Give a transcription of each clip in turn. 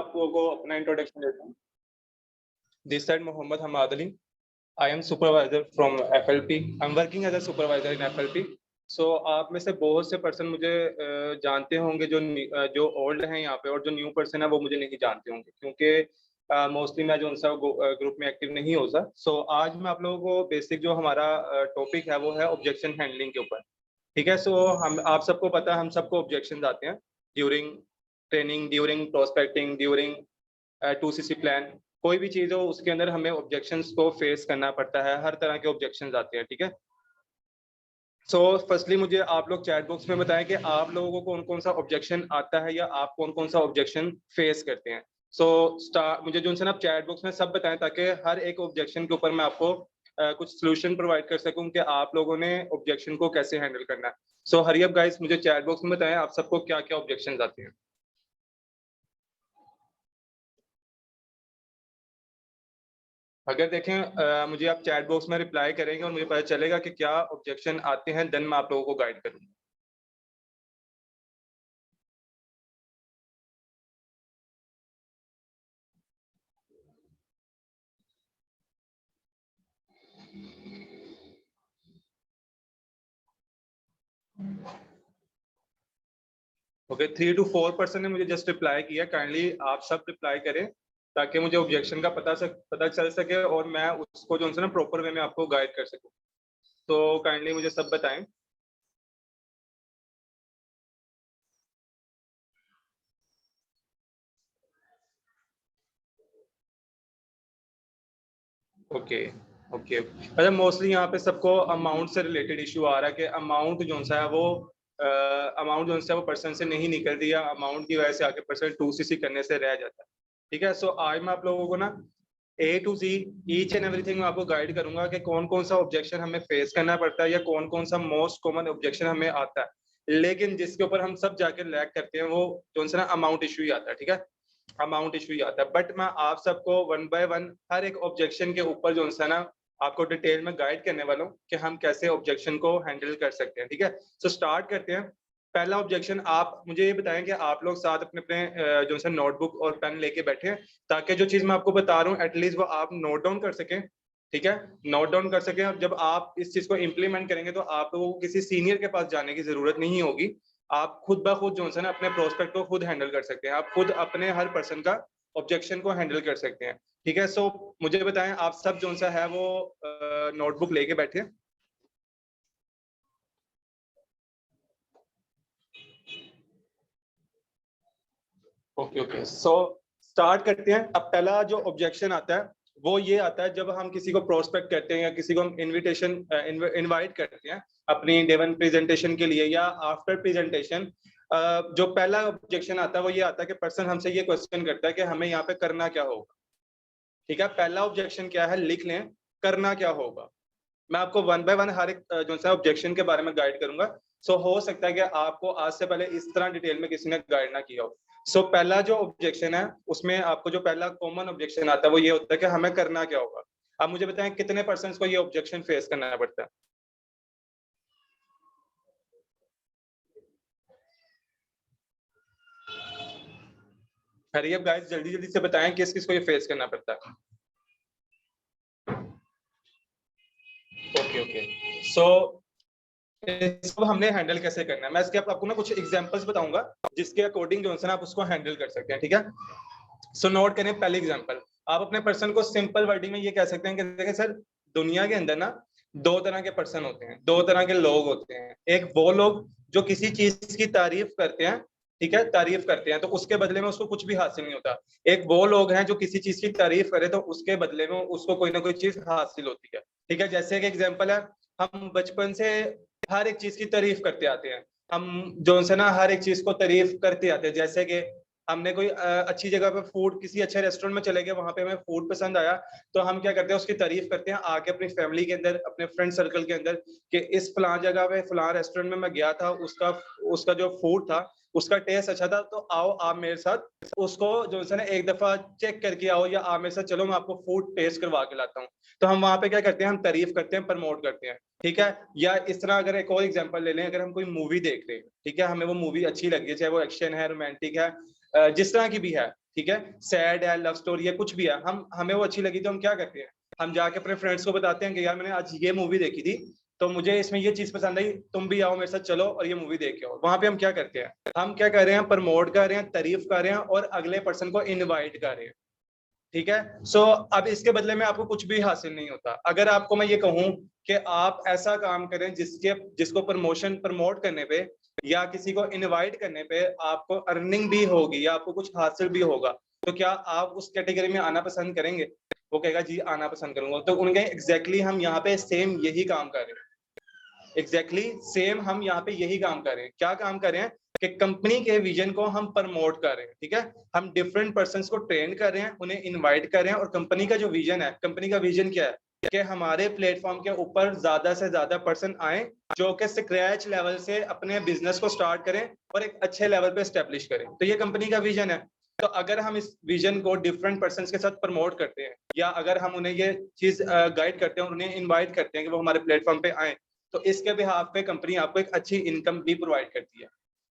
आपको अपना इंट्रोडक्शन देता हूँ। This side Mohammad Hammad Ali. I am supervisor from FLP। I am working as a supervisor in FLP। So आप में से बहुत से पर्सन मुझे जानते होंगे, जो ओल्ड हैं यहाँ पे, और जो न्यू पर्सन है वो मुझे नहीं जानते होंगे, क्योंकि मोस्टली मैं जो उनसा ग्रुप में एक्टिव नहीं होता। सो आज मैं आप लोगों को बेसिक जो हमारा टॉपिक है वो है ऑब्जेक्शन हैंडलिंग के ऊपर। ठीक है। सो हम आप सबको पता है, हम सबको ऑब्जेक्शन आते हैं during training, during prospecting, during 2CC plan. कोई भी चीज़ हो उसके अंदर हमें ऑब्जेक्शंस को फेस करना पड़ता है, हर तरह के ऑब्जेक्शंस आते हैं। ठीक है। सो फर्स्टली मुझे आप लोग चैट बॉक्स में बताएं कि आप लोगों को कौन कौन सा ऑब्जेक्शन आता है या आप कौन कौन सा ऑब्जेक्शन फेस करते हैं। सो मुझे जो आप चैट बॉक्स में सब बताएं, ताकि हर एक ऑब्जेक्शन के ऊपर मैं आपको कुछ सोल्यूशन प्रोवाइड कर सकूं कि आप लोगों ने ऑब्जेक्शन को कैसे हैंडल करना है। सो हरी अप गाइस, मुझे चैट बॉक्स में बताएं आप सबको क्या क्या ऑब्जेक्शन आते हैं। अगर देखें मुझे आप चैट बॉक्स में रिप्लाई करेंगे और मुझे पता चलेगा कि क्या ऑब्जेक्शन आते हैं, देन मैं आप लोगों को गाइड करूंगा। ओके, 3 to 4% ने मुझे जस्ट रिप्लाई किया। काइंडली आप सब रिप्लाई करें ताकि मुझे ऑब्जेक्शन का पता चल सके और मैं उसको जो है ना प्रॉपर वे में आपको गाइड कर सकूं। तो काइंडली मुझे सब बताएं। Okay okay. अच्छा, मोस्टली यहाँ पे सबको अमाउंट से रिलेटेड इशू आ रहा है कि अमाउंट जो है वो पर्सन से नहीं निकल रही है, अमाउंट की वजह से आके पर्सन 2CC करने से रह जाता है। ठीक है। सो आज मैं आप लोगों को ना A to Z each and everything मैं आपको गाइड करूंगा कि कौन कौन सा ऑब्जेक्शन हमें फेस करना पड़ता है या कौन कौन सा मोस्ट कॉमन ऑब्जेक्शन हमें आता है, लेकिन जिसके ऊपर हम सब जाके लैग करते हैं वो जो है ना अमाउंट इशू ही आता है। ठीक है। अमाउंट इशू ही आता है। बट मैं आप सबको वन बाय वन हर एक ऑब्जेक्शन के ऊपर जो है ना आपको डिटेल में गाइड करने वाला हूँ कि हम कैसे ऑब्जेक्शन को हैंडल कर सकते हैं। ठीक है। सो स्टार्ट करते हैं। पहला ऑब्जेक्शन, आप मुझे ये बताएं कि आप लोग साथ अपने अपने जो है नोटबुक और पेन लेके बैठे हैं, ताकि जो चीज मैं आपको बता रहा हूँ एटलीस्ट वो आप नोट डाउन कर सकें। ठीक है। नोट डाउन कर सकें। और जब आप इस चीज को इम्प्लीमेंट करेंगे तो आप लोगों को किसी सीनियर के पास जाने की जरूरत नहीं होगी। आप खुद ब खुद जो है ना अपने प्रोस्पेक्ट को खुद हैंडल कर सकते हैं। आप खुद अपने हर पर्सन का ऑब्जेक्शन को हैंडल कर सकते हैं। ठीक है। सो मुझे बताएं आप सब जो सा है वो नोटबुक लेके बैठे। Okay okay. सो स्टार्ट करते हैं। अब पहला जो ऑब्जेक्शन आता है वो ये आता है, जब हम किसी को प्रोस्पेक्ट करते हैं या किसी को हम इनविटेशन इनवाइट करते हैं अपनी डे वन प्रेजेंटेशन के लिए या आफ्टर प्रेजेंटेशन, जो पहला ऑब्जेक्शन आता है वो ये आता है कि पर्सन हमसे ये क्वेश्चन करता है कि हमें यहाँ पे करना क्या होगा। ठीक है। पहला ऑब्जेक्शन क्या है, लिख लें, करना क्या होगा। मैं आपको वन बाय वन हर एक जो सा ऑब्जेक्शन के बारे में गाइड करूंगा। सो हो सकता है कि आपको आज से पहले इस तरह डिटेल में किसी ने गाइड ना किया हो। सो पहला जो ऑब्जेक्शन है उसमें आपको जो पहला कॉमन ऑब्जेक्शन आता है वो ये होता है कि हमें करना क्या होगा। आप मुझे बताएं कितने पर्सन को ये ऑब्जेक्शन फेस करना पड़ता है। हरी अब गाइस जल्दी जल्दी से बताएं किस किस को ये फेस करना पड़ता है। Okay okay. सो इसको हमने हैंडल कैसे करना है, मैं इसके आपको ना कुछ एग्जांपल्स बताऊंगा जिसके अकॉर्डिंग जो है ना आप उसको हैंडल कर सकते हैं। ठीक है। सो नोट करें पहले एग्जांपल। आप अपने पर्सन को सिंपल वर्डिंग में ये कह सकते हैं कि देखिए सर, दुनिया के अंदर ना दो तरह के पर्सन होते हैं, दो तरह के लोग होते हैं। एक वो लोग जो किसी चीज की तारीफ करते हैं, ठीक है, तारीफ करते हैं तो उसके बदले में उसको कुछ भी हासिल नहीं होता। एक वो लोग हैं जो किसी चीज की तारीफ करे तो उसके बदले में उसको कोई ना कोई चीज हासिल होती है। ठीक है। जैसे एक एग्जाम्पल है, हम बचपन से हर एक चीज की तारीफ करते आते हैं। हम जो है ना हर एक चीज को तारीफ करते आते हैं। जैसे कि हमने कोई अच्छी जगह पे फूड, किसी अच्छे रेस्टोरेंट में चले गए, वहां पे हमें फूड पसंद आया तो हम क्या करते हैं, उसकी तारीफ करते हैं आके अपनी फैमिली के अंदर, अपने फ्रेंड सर्कल के अंदर, कि इस फलां जगह पे फलां रेस्टोरेंट में मैं गया था, उसका उसका जो फूड था उसका टेस्ट अच्छा था, तो आओ आप मेरे साथ उसको जो है ना एक दफा चेक करके आओ, या आप मेरे साथ चलो मैं आपको फूड टेस्ट करवा के लाता हूँ। तो हम वहां पे क्या करते हैं, हम तारीफ करते हैं, प्रमोट करते हैं। ठीक है। या इस तरह अगर एक और एग्जांपल ले लें, अगर हम कोई मूवी देख रहे हैं, ठीक है, हमें वो मूवी अच्छी लग रही है, चाहे वो एक्शन है, रोमांटिक है, जिस तरह की भी है, ठीक है, सैड है, लव स्टोरी है, कुछ भी है, हमें वो अच्छी लगी तो हम क्या करते हैं, हम जाके अपने फ्रेंड्स को बताते हैं कि यार मैंने आज ये मूवी देखी थी, तो मुझे इसमें ये चीज पसंद आई, तुम भी आओ मेरे साथ चलो और ये मूवी देख के आओ। वहां पे हम क्या करते हैं, हम क्या कर रहे हैं, प्रमोट कर रहे हैं, तारीफ कर रहे हैं और अगले पर्सन को इनवाइट कर रहे हैं। ठीक है, सो अब इसके बदले में आपको कुछ भी हासिल नहीं होता। अगर आपको मैं ये कहूं कि आप ऐसा काम करें जिसको प्रमोट करने पे या किसी को इनवाइट करने पे आपको अर्निंग भी होगी या आपको कुछ हासिल भी होगा, तो क्या आप उस कैटेगरी में आना पसंद करेंगे? वो कहेगा जी आना पसंद करूंगा। तो उनके एग्जैक्टली हम यहाँ पे सेम यही काम कर रहे हैं, एग्जैक्टली सेम हम यहाँ पे यही काम कर रहे हैं। क्या काम कर रहे हैं कि कंपनी के विजन को हम प्रमोट कर रहे हैं। ठीक है, हम डिफरेंट पर्संस को ट्रेन कर रहे हैं, उन्हें इनवाइट कर रहे हैं, और कंपनी का जो विजन है, कंपनी का विजन क्या है कि हमारे प्लेटफॉर्म के ऊपर ज्यादा से ज्यादा पर्सन आए जो कि स्क्रैच लेवल से अपने बिजनेस को स्टार्ट करें और एक अच्छे लेवल पे स्टेब्लिश करें। तो ये कंपनी का विजन है। तो अगर हम इस विजन को डिफरेंट पर्सन के साथ प्रमोट करते हैं या अगर हम उन्हें ये चीज गाइड करते हैं और उन्हें इन्वाइट करते हैं कि वो हमारे प्लेटफॉर्म पे आए, तो इसके बिहाफ पे कंपनी आपको एक अच्छी इनकम भी प्रोवाइड करती है।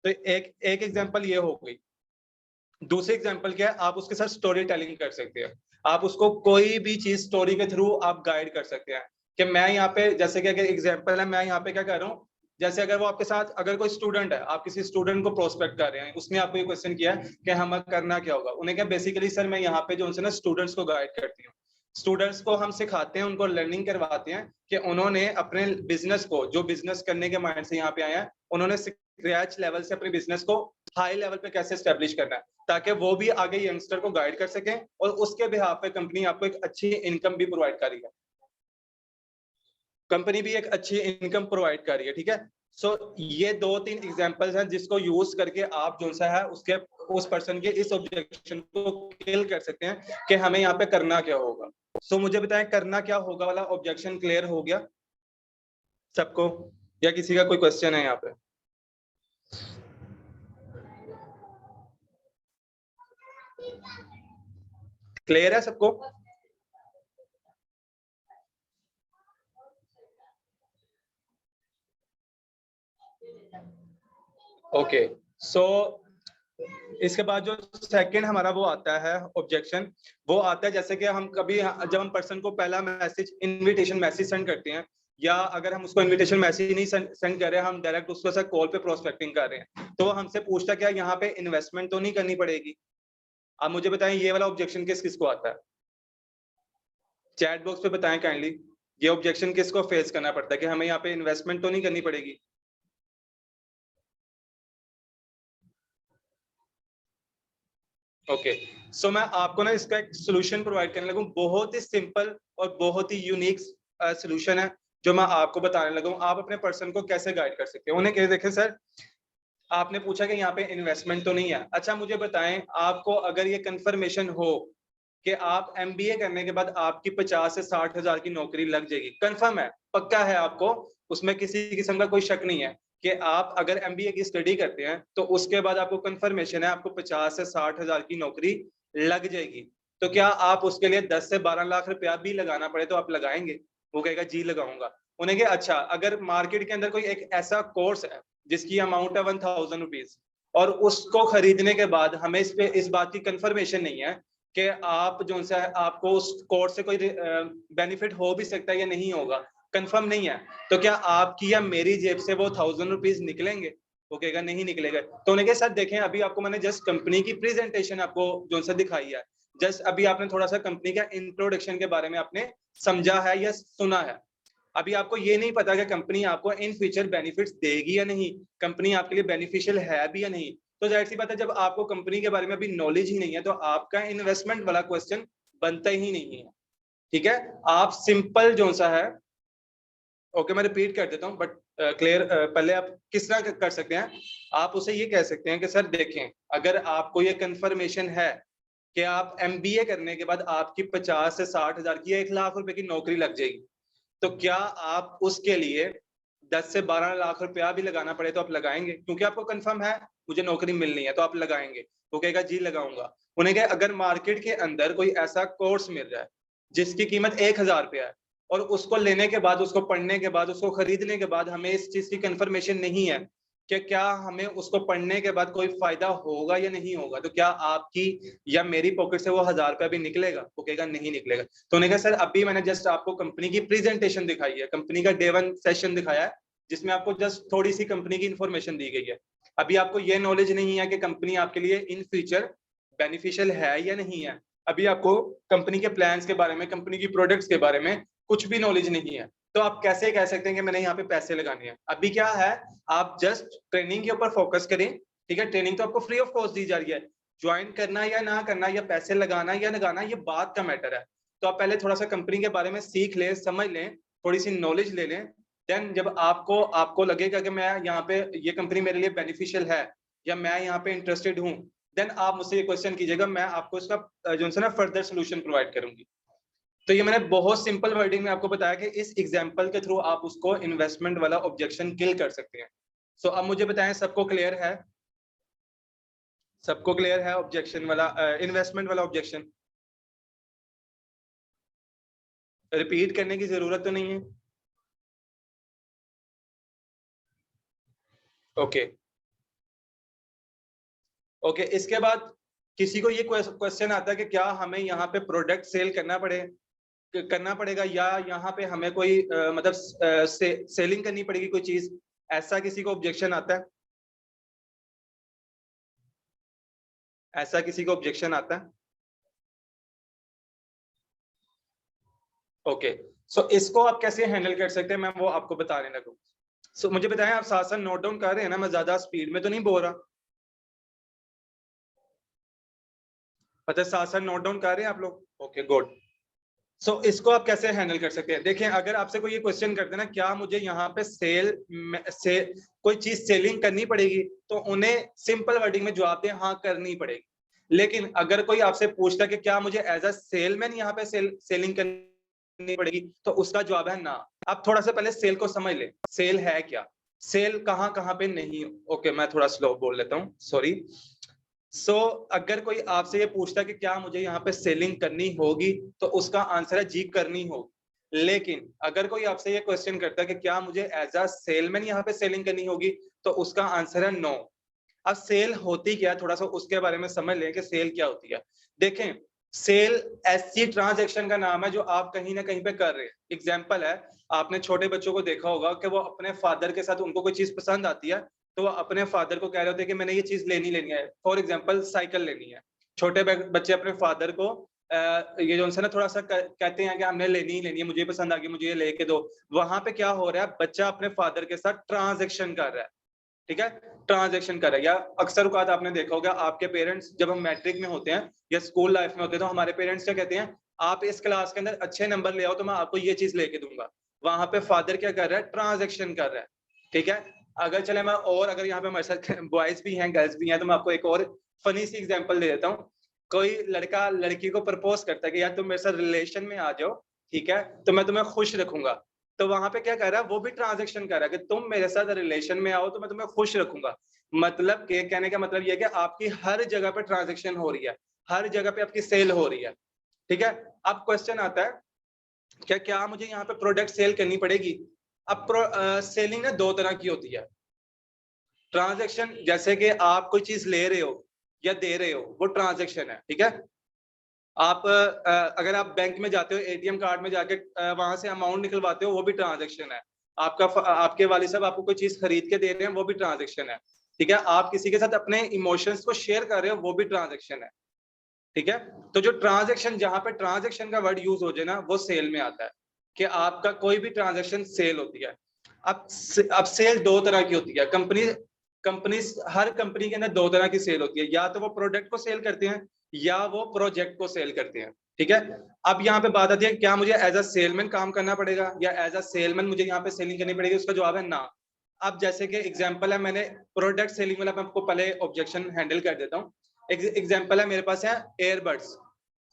तो एक एग्जांपल ये हो गई। दूसरी एग्जांपल क्या है, आप उसके साथ स्टोरी टेलिंग कर सकते हैं। आप उसको कोई भी चीज स्टोरी के थ्रू आप गाइड कर सकते हैं कि मैं यहाँ पे, जैसे कि अगर एग्जांपल है, मैं यहाँ पे क्या कर रहा हूँ, जैसे अगर वो आपके साथ, अगर कोई स्टूडेंट है, आप किसी स्टूडेंट को प्रोस्पेक्ट कर रहे हैं, उसने आपको ये क्वेश्चन किया है कि हमें करना क्या होगा, उन्हें क्या, बेसिकली सर मैं यहाँ पे जो उनसे ना स्टूडेंट्स को गाइड करती हूँ, स्टूडेंट्स को हम सिखाते हैं, उनको लर्निंग करवाते हैं कि उन्होंने अपने बिजनेस को, जो बिजनेस करने के माइंड से यहाँ पे आए हैं, उन्होंने स्क्रैच लेवल से अपने बिजनेस को हाई लेवल पे कैसे स्टेब्लिश करना है, ताकि वो भी आगे यंगस्टर को गाइड कर सकें और उसके बिहाफ पे कंपनी आपको एक अच्छी इनकम भी प्रोवाइड कर रही है। कंपनी भी एक अच्छी इनकम प्रोवाइड कर रही है। ठीक है, सो ये 2-3 एग्जांपल्स हैं जिसको यूज करके आप जो सा है उसके उस पर्सन के इस ऑब्जेक्शन को किल कर सकते हैं कि हमें यहाँ पे करना क्या होगा। सो मुझे बताएं, करना क्या होगा वाला ऑब्जेक्शन क्लियर हो गया सबको, या किसी का कोई क्वेश्चन है यहाँ पे? क्लियर है सबको? ओके, सो इसके बाद जो सेकंड हमारा वो आता है ऑब्जेक्शन, वो आता है जैसे कि हम कभी, जब हम पर्सन को पहला मैसेज, इनविटेशन मैसेज सेंड करते हैं, या अगर हम उसको इनविटेशन मैसेज नहीं सेंड कर रहे हैं, हम डायरेक्ट उसको साथ कॉल पे प्रोस्पेक्टिंग कर रहे हैं, तो वो हमसे पूछता क्या यहाँ पे इन्वेस्टमेंट तो नहीं करनी पड़ेगी? आप मुझे बताएं ये वाला ऑब्जेक्शन किस किस को आता है? चैट बॉक्स पे बताएं काइंडली, ये ऑब्जेक्शन किसको फेस करना पड़ता है कि हमें यहाँ पे इन्वेस्टमेंट तो नहीं करनी पड़ेगी? ओके, सो मैं आपको ना इसका एक सोल्यूशन प्रोवाइड करने लगूं, बहुत ही सिंपल और बहुत ही यूनिक सोल्यूशन है जो मैं आपको बताने लगा हूं। आप अपने पर्सन को कैसे गाइड कर सकते हैं। उन्हें कह देखें सर, आपने पूछा कि यहाँ पे इन्वेस्टमेंट तो नहीं है, अच्छा मुझे बताएं, आपको अगर ये कंफर्मेशन हो कि आप एमबीए करने के बाद आपकी 50 से 60 हजार की नौकरी लग जाएगी, कंफर्म है, पक्का है, आपको उसमें किसी किस्म का कोई शक नहीं है कि आप अगर एमबीए की स्टडी करते हैं तो उसके बाद आपको कंफर्मेशन है आपको 50 से 60 हजार की नौकरी लग जाएगी, तो क्या आप उसके लिए 10 से 12 लाख रुपया भी लगाना पड़े तो आप लगाएंगे? वो कहेगा जी लगाऊंगा। उन्हें क्या, अच्छा अगर मार्केट के अंदर कोई एक ऐसा कोर्स है जिसकी अमाउंट है 1000 रुपीज और उसको खरीदने के बाद हमें इस बात की कंफर्मेशन नहीं है कि आप जो सा है आपको उस कोर्स से कोई बेनिफिट हो भी सकता है या नहीं होगा, कंफर्म नहीं है, तो क्या आपकी या मेरी जेब से वो 1000 रुपीज निकलेंगे? वो कहेगा नहीं निकलेगा। तो उन्हें के साथ देखें, अभी आपको मैंने जस्ट कंपनी की प्रेजेंटेशन आपको जो सा दिखाई है, जस्ट अभी आपने थोड़ा सा कंपनी का इंट्रोडक्शन के बारे में आपने समझा है या सुना है। अभी आपको ये नहीं पता कि कंपनी आपको इन फ्यूचर बेनिफिट्स देगी या नहीं, कंपनी आपके लिए बेनिफिशियल है भी या नहीं। तो जाहिर सी बात है, जब आपको कंपनी के बारे में अभी नॉलेज ही नहीं है तो आपका इन्वेस्टमेंट वाला क्वेश्चन बनता ही नहीं है। ठीक है, आप सिंपल जो सा है, ओके मैं रिपीट कर देता हूँ बट क्लियर, पहले आप किस तरह कर सकते हैं, आप उसे ये कह सकते हैं कि सर देखें, अगर आपको ये कंफर्मेशन है कि आप एमबीए करने के बाद आपकी 50 से 60 हजार की 1 लाख रुपए की नौकरी लग जाएगी, तो क्या आप उसके लिए 10 से 12 लाख रुपया भी लगाना पड़े तो आप लगाएंगे? क्योंकि आपको कंफर्म है मुझे नौकरी मिलनी है तो आप लगाएंगे। वो कहेगा जी लगाऊंगा। उन्हें कहे अगर मार्केट के अंदर कोई ऐसा कोर्स मिल रहा है जिसकी कीमत 1000 रुपया है और उसको लेने के बाद, उसको पढ़ने के बाद, उसको खरीदने के बाद हमें इस चीज की कंफर्मेशन नहीं है कि क्या हमें उसको पढ़ने के बाद कोई फायदा होगा या नहीं होगा, तो क्या आपकी या मेरी पॉकेट से वो 1000 रुपया भी निकलेगा? वो कहेगा नहीं निकलेगा। तो उन्होंने कहा सर अभी मैंने जस्ट आपको कंपनी की प्रेजेंटेशन दिखाई है, कंपनी का डे 1 सेशन दिखाया है, जिसमें आपको जस्ट थोड़ी सी कंपनी की इंफॉर्मेशन दी गई है। अभी आपको ये नॉलेज नहीं है कि कंपनी आपके लिए इन फ्यूचर बेनिफिशियल है या नहीं है। अभी आपको कंपनी के प्लान्स के बारे में, कंपनी की प्रोडक्ट्स के बारे में कुछ भी नॉलेज नहीं है। तो आप कैसे कह सकते हैं कि मैंने यहाँ पे पैसे लगाने हैं? अभी क्या है, आप जस्ट ट्रेनिंग के ऊपर फोकस करें, ठीक है? ट्रेनिंग तो आपको फ्री ऑफ कॉस्ट दी जा रही है। ज्वाइन करना या ना करना, या पैसे लगाना या लगाना, ये बात का मैटर है। तो आप पहले थोड़ा सा कंपनी के बारे में सीख लें, समझ लें, थोड़ी सी नॉलेज ले लें। देन जब आपको लगेगा कि मैं यहाँ पे, ये कंपनी मेरे लिए बेनिफिशियल है या मैं यहाँ पे इंटरेस्टेड हूँ, देन आप मुझसे ये क्वेश्चन कीजिएगा, मैं आपको इसका जो है ना फर्दर सोल्यूशन प्रोवाइड करूंगी। तो ये मैंने बहुत सिंपल वर्डिंग में आपको बताया कि इस एग्जांपल के थ्रू आप उसको इन्वेस्टमेंट वाला ऑब्जेक्शन किल कर सकते हैं। सो अब मुझे बताएं, सबको क्लियर है? सबको क्लियर है ऑब्जेक्शन वाला, इन्वेस्टमेंट वाला ऑब्जेक्शन? रिपीट करने की जरूरत तो नहीं है? Okay okay. इसके बाद किसी को ये क्वेश्चन आता है कि क्या हमें यहाँ पे प्रोडक्ट सेल करना पड़ेगा, या यहाँ पे हमें कोई मतलब सेलिंग करनी पड़ेगी कोई चीज? ऐसा किसी को ऑब्जेक्शन आता है? ऐसा किसी को ऑब्जेक्शन आता है? ओके। सो इसको आप कैसे हैंडल कर सकते हैं, मैं वो आपको बताने लगूं। सो मुझे बताएं, आप साथ साथ नोट डाउन कर रहे हैं ना? मैं ज्यादा स्पीड में तो नहीं बोल रहा? पता है, साथ साथ नोट डाउन कर रहे हैं आप लोग? Okay good. सो इसको आप कैसे हैंडल कर सकते हैं? देखिए, अगर आपसे कोई ये क्वेश्चन करते हैं ना, क्या मुझे यहाँ पे कोई चीज सेलिंग करनी पड़ेगी, तो उन्हें सिंपल वर्डिंग में जवाब दें, हाँ करनी पड़ेगी। लेकिन अगर कोई आपसे पूछता है कि क्या मुझे एज अ सेलमैन यहाँ पे सेलिंग करनी पड़ेगी, तो उसका जवाब है ना। आप थोड़ा सा पहले सेल को समझ ले, सेल है क्या, सेल कहाँ कहाँ पे नहीं। ओके, मैं थोड़ा स्लो बोल लेता हूँ, सॉरी। अगर कोई आपसे ये पूछता है कि क्या मुझे यहाँ पे सेलिंग करनी होगी, तो उसका आंसर है जी, करनी होगी। लेकिन अगर कोई आपसे ये क्वेश्चन करता है कि क्या मुझे एज अ सेलमैन यहाँ पे सेलिंग करनी होगी, तो उसका आंसर है नो। अब सेल होती क्या है, थोड़ा सा उसके बारे में समझ लें कि सेल क्या होती है। देखें, सेल ऐसी ट्रांजैक्शन का नाम है जो आप कहीं ना कहीं पे कर रहे हैं। एग्जांपल है, आपने छोटे बच्चों को देखा होगा कि वो अपने फादर के साथ, उनको कोई चीज पसंद आती है, तो वो अपने फादर को कह रहे होते हैं कि मैंने ये चीज लेनी है। फॉर एग्जाम्पल, साइकिल लेनी है। छोटे बच्चे अपने फादर को ये जो ना थोड़ा सा कहते हैं कि हमने लेनी है, मुझे पसंद आ गई, मुझे ये लेके दो। वहां पे क्या हो रहा है, बच्चा अपने फादर के साथ ट्रांजेक्शन कर रहा है, ठीक है? ट्रांजेक्शन कर रहा है। या अक्सर औकात आपने देखा होगा, आपके पेरेंट्स जब हम मैट्रिक में होते हैं या स्कूल लाइफ में होते हैं, तो हमारे पेरेंट्स क्या कहते हैं, आप इस क्लास के अंदर अच्छे नंबर ले आओ तो मैं आपको ये चीज लेके दूंगा। वहां पे फादर क्या कर रहा है, ट्रांजेक्शन कर रहा है, ठीक है? अगर चले मैं, और अगर यहाँ पे हमारे साथ बॉयज भी हैं, गर्ल्स भी हैं, तो मैं आपको एक और फनी सी एग्जांपल दे देता हूँ। कोई लड़का लड़की को प्रपोज करता है कि यार तुम मेरे साथ रिलेशन में आ जाओ, ठीक है, तो मैं तुम्हें खुश रखूंगा। तो वहां पे क्या कर रहा है, वो भी ट्रांजेक्शन कर रहा है कि तुम मेरे साथ रिलेशन में आओ तो मैं तुम्हें खुश रखूंगा। मतलब के कहने का मतलब ये है कि आपकी हर जगह पे ट्रांजेक्शन हो रही है, हर जगह पे आपकी सेल हो रही है, ठीक है? अब क्वेश्चन आता है, क्या मुझे यहाँ पे प्रोडक्ट सेल करनी पड़ेगी? अब सेलिंग ना दो तरह की होती है। ट्रांजैक्शन, जैसे कि आप कोई चीज ले रहे हो या दे रहे हो, वो ट्रांजैक्शन है, ठीक है? आप अगर आप बैंक में जाते हो, एटीएम कार्ड में जाके वहां से अमाउंट निकलवाते हो, वो भी ट्रांजैक्शन है। आपके वालिद साहब आपको कोई चीज खरीद के दे रहे हैं, वो भी ट्रांजैक्शन है, ठीक है? आप किसी के साथ अपने इमोशंस को शेयर कर रहे हो, वो भी ट्रांजैक्शन है, ठीक है? तो जो ट्रांजैक्शन, जहां पे ट्रांजैक्शन का वर्ड यूज हो जाए ना, वो सेल में आता है, कि आपका कोई भी ट्रांजैक्शन सेल होती है। अब सेल दो तरह की होती है। कंपनी हर कंपनी के अंदर दो तरह की सेल होती है, या तो वो प्रोडक्ट को सेल करते हैं या वो प्रोजेक्ट को सेल करते हैं, ठीक है? अब यहाँ पे बात आती है, क्या मुझे एज अ सेलमैन काम करना पड़ेगा या एज अ सेलमैन मुझे यहाँ पे सेलिंग करनी पड़ेगी? उसका जवाब है ना। अब जैसे कि एग्जांपल है, मैंने प्रोडक्ट सेलिंग वाला, मैं आपको पहले ऑब्जेक्शन हैंडल कर देता हूँ। एग्जांपल है, मेरे पास है एयरबड्स,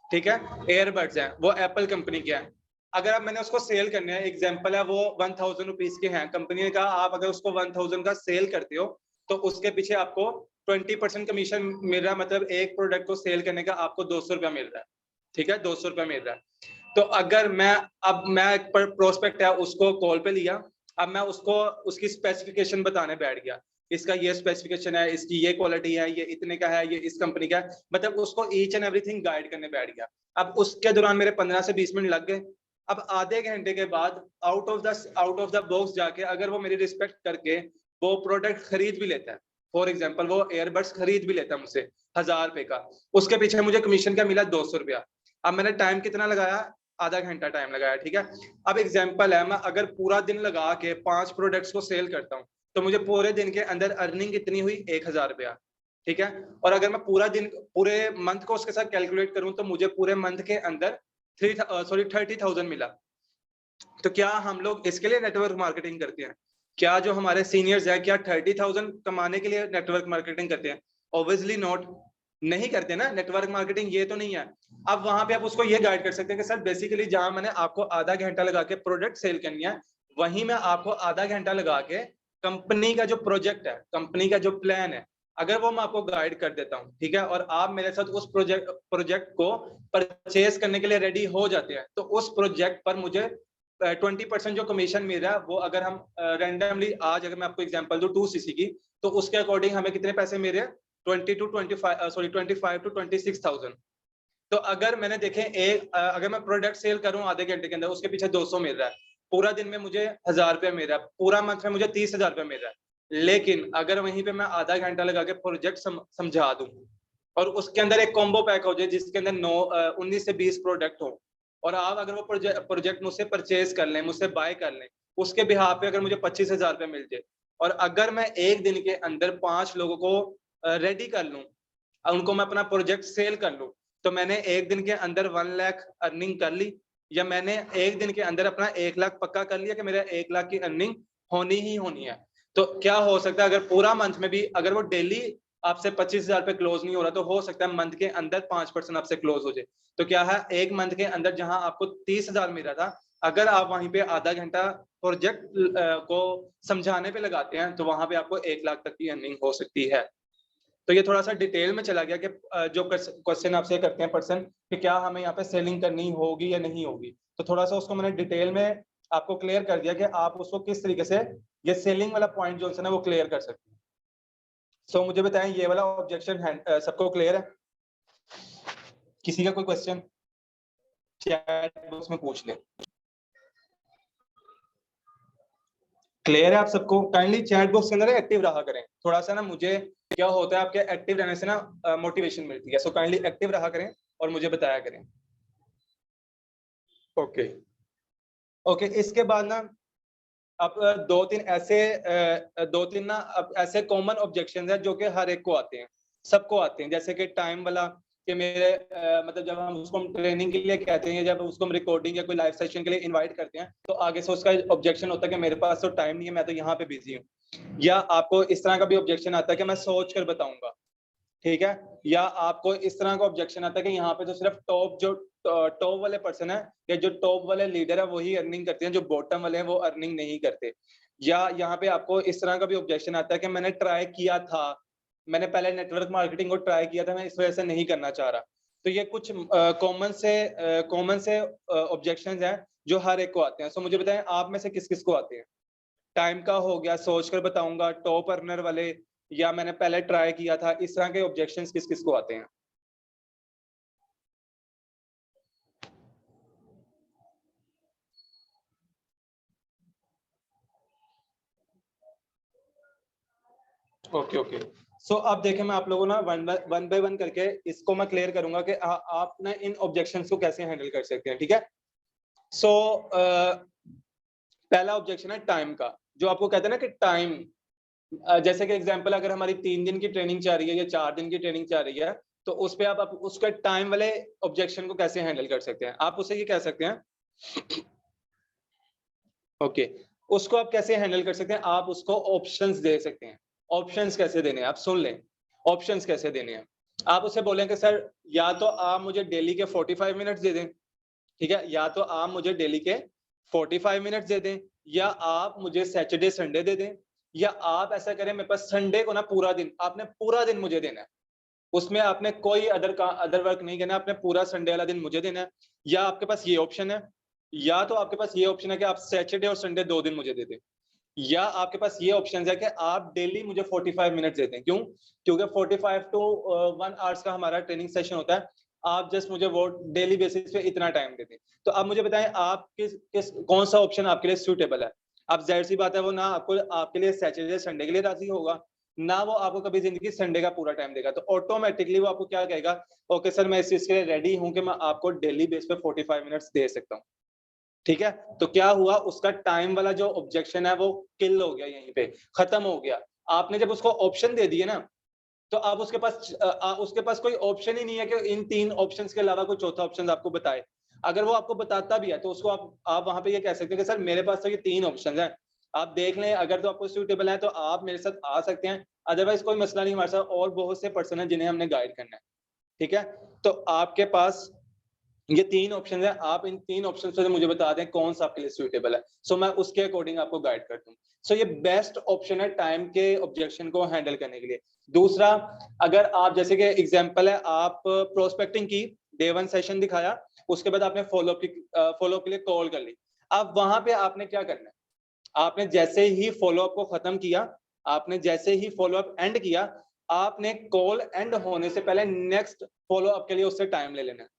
ठीक है? एयरबड्स हैं, वो एप्पल कंपनी के हैं। अगर आप, मैंने उसको सेल करने हैं, एग्जांपल है, वो 1000 रुपीज के हैं। कंपनी ने कहा आप अगर उसको 1000 का सेल करते हो तो उसके पीछे आपको 20% कमीशन मिल रहा है। मतलब एक प्रोडक्ट को सेल करने का आपको 200 रुपया मिल रहा है, ठीक है? 200 रुपया मिल रहा है। तो अगर मैं एक प्रोस्पेक्ट है, उसको कॉल पे लिया, अब मैं उसको उसकी स्पेसिफिकेशन बताने बैठ गया इसका ये स्पेसिफिकेशन है, इसकी ये क्वालिटी है, ये इतने का है, ये इस कंपनी का है, मतलब उसको ईच एंड एवरीथिंग गाइड करने बैठ गया। अब उसके दौरान मेरे 15 से 20 मिनट लग गए। अब आधे घंटे के बाद आउट ऑफ द बॉक्स जाके अगर वो मेरी रिस्पेक्ट करके वो प्रोडक्ट खरीद भी लेता है, फॉर एग्जाम्पल वो एयरबड्स खरीद भी लेता है मुझसे 1000 रुपए का, उसके पीछे मुझे कमीशन का मिला 200 रुपया। अब मैंने टाइम कितना लगाया, आधा घंटा टाइम लगाया, ठीक है। अब एग्जाम्पल है, मैं अगर पूरा दिन लगा के 5 प्रोडक्ट्स को सेल करता हूँ तो मुझे पूरे दिन के अंदर अर्निंग कितनी हुई, 1000 रुपया, ठीक है। और अगर मैं पूरे मंथ को उसके साथ कैलकुलेट करूं तो मुझे पूरे मंथ के अंदर 30,000 मिला। तो क्या हम लोग इसके लिए नेटवर्क मार्केटिंग करते हैं? क्या जो हमारे सीनियर्स है क्या 30,000 कमाने के लिए नेटवर्क मार्केटिंग करते हैं? ऑब्वियसली नॉट, नहीं करते ना। नेटवर्क मार्केटिंग ये तो नहीं है। अब वहां पे आप उसको ये गाइड कर सकते हैं कि सर बेसिकली जहां मैंने आपको आधा घंटा लगा के प्रोडक्ट सेल करनी है, वहीं मैं आपको आधा घंटा लगा के कंपनी का जो प्रोजेक्ट है, कंपनी का जो प्लान है, अगर वो मैं आपको गाइड कर देता हूँ, ठीक है, और आप मेरे साथ उस प्रोजेक्ट को परचेज करने के लिए रेडी हो जाते हैं, तो उस प्रोजेक्ट पर मुझे 20% जो कमीशन मिल रहा है वो, अगर हम रैंडमली आज अगर मैं आपको एग्जांपल दूं 2cc की, तो उसके अकॉर्डिंग हमें कितने पैसे मिल रहे हैं, 25 to 26,000। तो अगर मैंने देखें अगर मैं प्रोडक्ट सेल करूं आधे घंटे के अंदर, उसके पीछे 200 मिल रहा है, पूरा दिन में मुझे 1000 रुपया मिल रहा है, पूरा मंथ में मुझे 30,000 रुपया मिल रहा है। लेकिन अगर वहीं पे मैं आधा घंटा लगा के प्रोजेक्ट समझा दूं और उसके अंदर एक कॉम्बो पैक हो जाए जिसके अंदर 19 से 20 प्रोडक्ट हो, और आप अगर वो प्रोजेक्ट मुझसे परचेज कर लें, मुझसे बाय कर लें, उसके बिहाफ पे अगर मुझे 25,000 रुपये मिल जाए, और अगर मैं एक दिन के अंदर 5 लोगों को रेडी कर लूं, उनको मैं अपना प्रोजेक्ट सेल कर लूं, तो मैंने एक दिन के अंदर 1 लाख अर्निंग कर ली, या मैंने एक दिन के अंदर अपना 1 लाख पक्का कर लिया कि मेरा 1 लाख की अर्निंग होनी ही होनी है। तो क्या हो सकता है, अगर पूरा मंथ में भी अगर वो डेली आपसे 25,000 पे क्लोज नहीं हो रहा, तो हो सकता है मंथ के अंदर 5% आपसे क्लोज हो जाए। तो क्या है, एक मंथ के अंदर जहां आपको 30,000 मिल रहा था, अगर आप वहीं पे आधा घंटा प्रोजेक्ट को समझाने पे लगाते हैं, तो वहां पे आपको 1 लाख तक की अर्निंग हो सकती है। तो ये थोड़ा सा डिटेल में चला गया कि जो क्वेश्चन आपसे करते हैं पर्सन कि क्या हमें यहाँ पे सेलिंग करनी होगी या नहीं होगी, तो थोड़ा सा उसको मैंने डिटेल में आपको क्लियर कर दिया कि आप उसको किस तरीके से ये सेलिंग वाला पॉइंट जो है ना वो क्लियर कर सकते हैं। सो मुझे बताएं, ये वाला ऑब्जेक्शन सबको क्लियर है? किसी का कोई क्वेश्चन चैट बॉक्स में पूछ ले। क्लियर है आप सबको? काइंडली चैट बॉक्स के अंदर एक्टिव रहा करें, थोड़ा सा ना मुझे क्या होता है आपके एक्टिव रहने से ना मोटिवेशन मिलती है। सो काइंडली एक्टिव रहा करें और मुझे बताया करें। ओके ओके, इसके बाद ना अब दो तीन ना अब ऐसे कॉमन ऑब्जेक्शंस हैं जो कि हर एक को आते हैं, सबको आते हैं। जैसे कि टाइम वाला, कि मेरे मतलब जब हम उसको ट्रेनिंग के लिए कहते हैं, जब उसको हम रिकॉर्डिंग या कोई लाइव सेशन के लिए इनवाइट करते हैं, तो आगे से उसका ऑब्जेक्शन होता है कि मेरे पास तो टाइम नहीं है, मैं तो यहाँ पे बिजी हूँ। या आपको इस तरह का भी ऑब्जेक्शन आता है कि मैं सोच कर बताऊंगा, ठीक है। या आपको इस तरह का ऑब्जेक्शन आता है कि यहाँ पे तो सिर्फ टॉप वाले पर्सन है, या जो टॉप वाले लीडर है वही अर्निंग करते हैं, जो बॉटम वाले हैं वो अर्निंग नहीं करते। या यहाँ पे आपको इस तरह का भी ऑब्जेक्शन आता है कि मैंने ट्राई किया था, मैंने पहले नेटवर्क मार्केटिंग को ट्राई किया था, मैं इस वजह से नहीं करना चाह रहा। तो ये कुछ कॉमन से ऑब्जेक्शन हैं जो हर एक को आते हैं। सो मुझे बताएं, आप में से किस किस को आते हैं? टाइम का हो गया, सोचकर बताऊंगा, टॉप अर्नर वाले, या मैंने पहले ट्राई किया था, इस तरह के ऑब्जेक्शंस किस किस को आते हैं? ओके ओके, सो अब देखें, मैं आप लोगों ना वन बाय वन करके इसको मैं क्लियर करूंगा कि आप ना इन ऑब्जेक्शंस को कैसे हैंडल कर सकते हैं, ठीक है। सो पहला ऑब्जेक्शन है टाइम का, जो आपको कहते हैं ना कि टाइम, जैसे कि एग्जांपल अगर हमारी 3 दिन की ट्रेनिंग चल रही है या 4 दिन की ट्रेनिंग चल रही है, तो उस पे आप उसका टाइम वाले ऑब्जेक्शन को कैसे हैंडल कर सकते हैं? आप उसे ये कह सकते हैं, ओके, उसको आप कैसे हैंडल कर सकते हैं? आप उसको ऑप्शंस दे सकते हैं। ऑप्शंस कैसे देने हैं आप सुन लें, ऑप्शंस कैसे देने हैं। आप उसे बोलें कि सर या तो आप मुझे डेली के 45 मिनट्स दे दें, ठीक है, या तो आप मुझे डेली के 45 मिनट्स दे दें, या आप मुझे सैटरडे संडे दे दें, या आप ऐसा करें मेरे पास संडे को ना पूरा दिन, आपने पूरा दिन मुझे देना है, उसमें आपने कोई अदर वर्क नहीं करना, आपने पूरा संडे वाला दिन मुझे देना है। या आपके पास ये ऑप्शन है, या तो आपके पास ये ऑप्शन है कि आप सैटरडे और संडे 2 दिन मुझे दे दें, या आपके पास ये ऑप्शन है कि आप डेली मुझे 45 मिनट देते हैं। क्यों? क्योंकि 45 टू 1 आवर्स का हमारा ट्रेनिंग सेशन होता है। आप जस्ट मुझे वो डेली बेसिस पे इतना टाइम देते हैं। तो आप मुझे बताएं आप किस कौन सा ऑप्शन आपके लिए सूटेबल है। अब जाहिर सी बात है वो ना आपको आपके लिए सैटरडे संडे के लिए राजी होगा, ना वो आपको कभी जिंदगी संडे का पूरा टाइम देगा। तो ऑटोमेटिकली वो आपको क्या कहेगा, ओके सर मैं इस चीज के लिए रेडी हूं कि मैं आपको डेली बेस पे 45 मिनट्स दे सकता हूँ। ठीक है, तो क्या हुआ, उसका टाइम वाला जो ऑब्जेक्शन है वो किल हो गया, यहीं पे खत्म हो गया। आपने जब उसको ऑप्शन दे दिए ना, तो अब उसके पास कोई ऑप्शन ही नहीं है कि इन 3 ऑप्शंस के अलावा कोई चौथा ऑप्शन आपको बताए। अगर वो आपको बताता भी है तो उसको आप वहां पे ये कह सकते हैं कि सर मेरे पास तो ये 3 ऑप्शन हैं, आप देख लें, अगर तो आपको सूटेबल है तो आप मेरे साथ आ सकते हैं, अदरवाइज कोई मसला नहीं, हमारे साथ और बहुत से पर्सन है जिन्हें हमने गाइड करना है। ठीक है, तो आपके पास ये 3 ऑप्शन है, आप इन 3 ऑप्शन से मुझे बता दें कौन सा आपके लिए सूटेबल है, सो मैं उसके अकॉर्डिंग आपको गाइड कर दूं। सो ये बेस्ट ऑप्शन है टाइम के ऑब्जेक्शन को हैंडल करने के लिए। दूसरा, अगर आप जैसे कि एग्जांपल है, आप प्रोस्पेक्टिंग की डे 1 सेशन दिखाया, उसके बाद आपने फॉलो अप के लिए कॉल कर ली। अब वहां पे आपने क्या करना है, आपने जैसे ही फॉलो अप को खत्म किया, आपने जैसे ही फॉलो अप एंड किया, आपने कॉल एंड होने से पहले नेक्स्ट फॉलो अप के लिए उससे टाइम ले लेना है।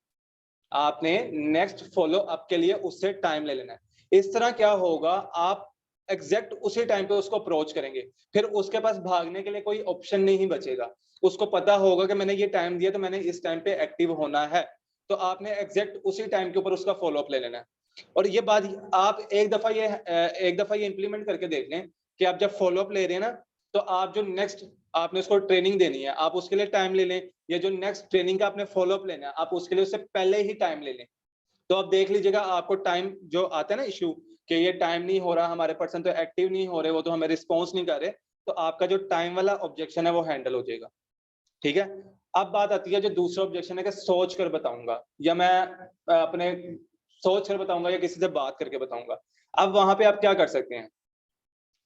आपने नेक्स्ट फॉलो अप के लिए उससे टाइम ले लेना है। इस तरह क्या होगा, आप एग्जैक्ट उसी टाइम पे उसको अप्रोच करेंगे, फिर उसके पास भागने के लिए कोई ऑप्शन नहीं बचेगा। उसको पता होगा कि मैंने ये टाइम दिया तो मैंने इस टाइम पे एक्टिव होना है, तो आपने एग्जैक्ट उसी टाइम के ऊपर उसका फॉलो अप ले लेना है। और ये बात आप एक दफा ये इंप्लीमेंट करके देख लें कि आप जब फॉलो अप ले रहे हैं ना, तो आप जो नेक्स्ट आपने उसको ट्रेनिंग देनी है, आप उसके लिए टाइम ले लें, या जो नेक्स्ट ट्रेनिंग का आपने फॉलो अप लेना है, आप उसके लिए उससे पहले ही टाइम ले लें। तो आप देख लीजिएगा, आपको टाइम जो आता है ना इश्यू, कि ये टाइम नहीं हो रहा, हमारे पर्सन तो एक्टिव नहीं हो रहे, वो तो हमें रिस्पॉन्स नहीं कर रहे, तो आपका जो टाइम वाला ऑब्जेक्शन है वो हैंडल हो जाएगा। ठीक है, अब बात आती है जो दूसरा ऑब्जेक्शन है कि सोच कर बताऊंगा, या मैं अपने सोच कर बताऊंगा या किसी से बात करके बताऊंगा। अब वहां पे आप क्या कर सकते हैं,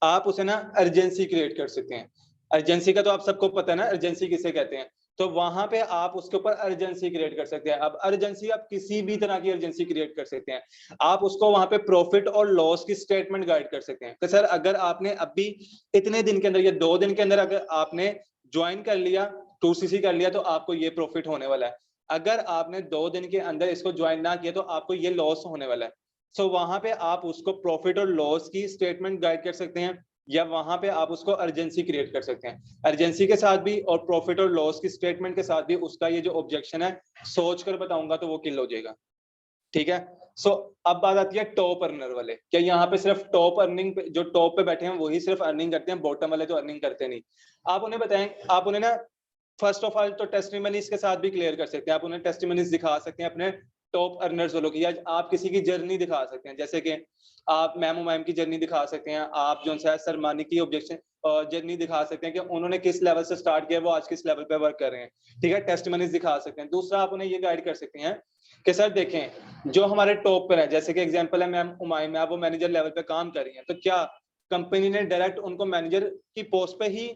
आप उसे ना अर्जेंसी क्रिएट कर सकते हैं। अर्जेंसी का तो आप सबको पता है ना, अर्जेंसी किसे कहते हैं। तो वहां पे आप उसके ऊपर अर्जेंसी क्रिएट कर सकते हैं। अब अर्जेंसी आप किसी भी तरह की अर्जेंसी क्रिएट कर सकते हैं। आप उसको वहां पे प्रॉफिट और लॉस की स्टेटमेंट गाइड कर सकते हैं कि सर अगर आपने अभी इतने दिन के अंदर या 2 दिन के अंदर अगर आपने ज्वाइन कर लिया, 2cc कर लिया, तो आपको ये प्रॉफिट होने वाला है। अगर आपने 2 दिन के अंदर इसको ज्वाइन ना किया तो आपको ये लॉस होने वाला है। सो वहां पे आप उसको प्रॉफिट और लॉस की स्टेटमेंट गाइड कर सकते हैं, या वहां पे आप उसको अर्जेंसी क्रिएट कर सकते हैं। अर्जेंसी के साथ भी और प्रॉफिट और लॉस की स्टेटमेंट के साथ भी उसका ये जो ऑब्जेक्शन है, सोच कर बताऊंगा तो वो किल हो जाएगा। ठीक है, सो अब बात आती है टॉप अर्नर वाले। क्या यहाँ पे सिर्फ टॉप अर्निंग पे, जो टॉप पे बैठे हैं वही सिर्फ अर्निंग करते हैं, बॉटम वाले तो अर्निंग करते नहीं। आप उन्हें बताएं, आप उन्हें ना फर्स्ट ऑफ ऑल तो टेस्टिमनीज के साथ भी क्लियर कर सकते हैं। आप उन्हें टेस्टिमनीज दिखा सकते हैं अपने टॉप अर्नर्स वालों की, या आप किसी की जर्नी दिखा सकते हैं, जैसे कि आप मैम उमैम की जर्नी दिखा सकते हैं, आप जो है सरमानी की ऑब्जेक्शन जर्नी दिखा सकते हैं कि उन्होंने किस लेवल से स्टार्ट किया, वो आज किस लेवल पे वर्क कर रहे हैं। ठीक है, टेस्टिमनीज दिखा सकते हैं। दूसरा, आप उन्हें ये गाइड कर सकते हैं कि सर देखें, जो हमारे टॉप पर है, जैसे कि एग्जांपल है मैम उमाइम, वो मैनेजर लेवल पे काम कर रही हैं, तो क्या कंपनी ने डायरेक्ट उनको मैनेजर की पोस्ट पे ही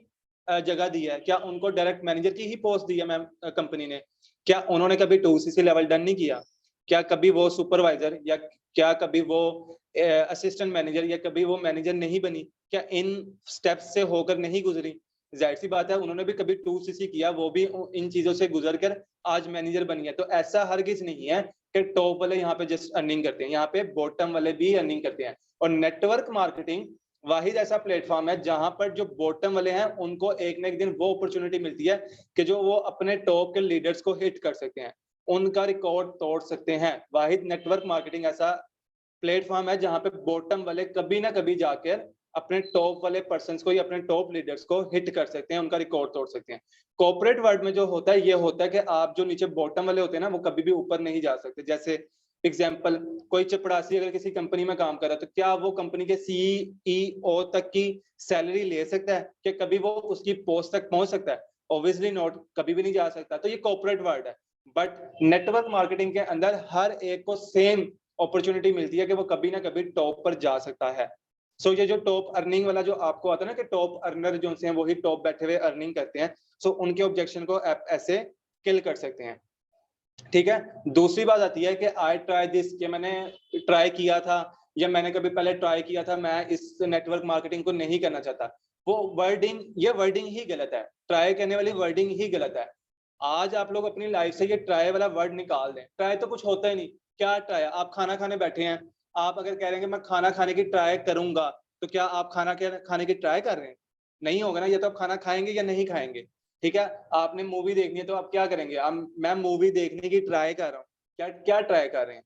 जगह दी है? क्या उनको डायरेक्ट मैनेजर की ही पोस्ट दी है मैम कंपनी ने? क्या उन्होंने कभी 2cc लेवल डन नहीं किया? क्या कभी वो सुपरवाइजर, या क्या कभी वो असिस्टेंट मैनेजर, या कभी वो मैनेजर नहीं बनी? क्या इन स्टेप्स से होकर नहीं गुजरी? जाहिर सी बात है उन्होंने भी कभी 2cc किया, वो भी इन चीजों से गुजर कर आज मैनेजर बन गया। तो ऐसा हरगिज नहीं है कि टॉप वाले यहाँ पे जस्ट अर्निंग करते हैं, यहाँ पे बॉटम वाले भी अर्निंग करते हैं। और नेटवर्क मार्केटिंग वाहिद ऐसा प्लेटफॉर्म है जहां पर जो बॉटम वाले हैं उनको एक ना एक दिन वो अपॉर्चुनिटी मिलती है कि जो वो अपने टॉप के लीडर्स को हिट कर सकते हैं, उनका रिकॉर्ड तोड़ सकते हैं। वाहिद नेटवर्क मार्केटिंग ऐसा प्लेटफॉर्म है जहां पे बॉटम वाले कभी ना कभी जाकर अपने टॉप वाले पर्सन को या अपने टॉप लीडर्स को हिट कर सकते हैं, उनका रिकॉर्ड तोड़ सकते हैं। कॉर्पोरेट वर्ल्ड में जो होता है, ये होता है कि आप जो नीचे बॉटम वाले होते हैं ना, वो कभी भी ऊपर नहीं जा सकते। जैसे एग्जाम्पल, कोई चपड़ासी अगर किसी कंपनी में काम कर रहा है, तो क्या वो कंपनी के सीईओ तक की सैलरी ले सकता है? कि कभी वो उसकी पोस्ट तक पहुंच सकता है? ऑब्वियसली नॉट, कभी भी नहीं जा सकता। तो ये कॉर्पोरेट वर्ल्ड है। बट नेटवर्क मार्केटिंग के अंदर हर एक को सेम अपॉर्चुनिटी मिलती है कि वो कभी ना कभी टॉप पर जा सकता है। सो ये जो टॉप अर्निंग वाला जो आपको आता है ना, कि टॉप अर्नर जो हैं वही टॉप बैठे हुए अर्निंग करते हैं, सो उनके ऑब्जेक्शन को आप ऐसे किल कर सकते हैं। ठीक है, दूसरी बात आती है कि आई ट्राई दिस, कि मैंने ट्राई किया था, या मैंने कभी पहले ट्राई किया था, मैं इस नेटवर्क मार्केटिंग को नहीं करना चाहता, वो वर्डिंग, ये वर्डिंग ही गलत है, ट्राई करने वाली वर्डिंग ही गलत है। आज आप लोग अपनी लाइफ से ये ट्राई वाला वर्ड निकाल दें। ट्राई तो कुछ होता ही नहीं। क्या ट्राई? आप खाना खाने बैठे हैं, आप अगर कह रहे हैं कि मैं खाना खाने की ट्राई करूंगा, तो क्या आप खाने की ट्राई कर रहे हैं? नहीं होगा ना, या तो आप खाना खाएंगे या नहीं खाएंगे। ठीक है, आपने मूवी देखनी है तो आप क्या करेंगे? मैं मूवी देखने की ट्राई कर रहा हूँ, क्या क्या ट्राई कर रहे हैं?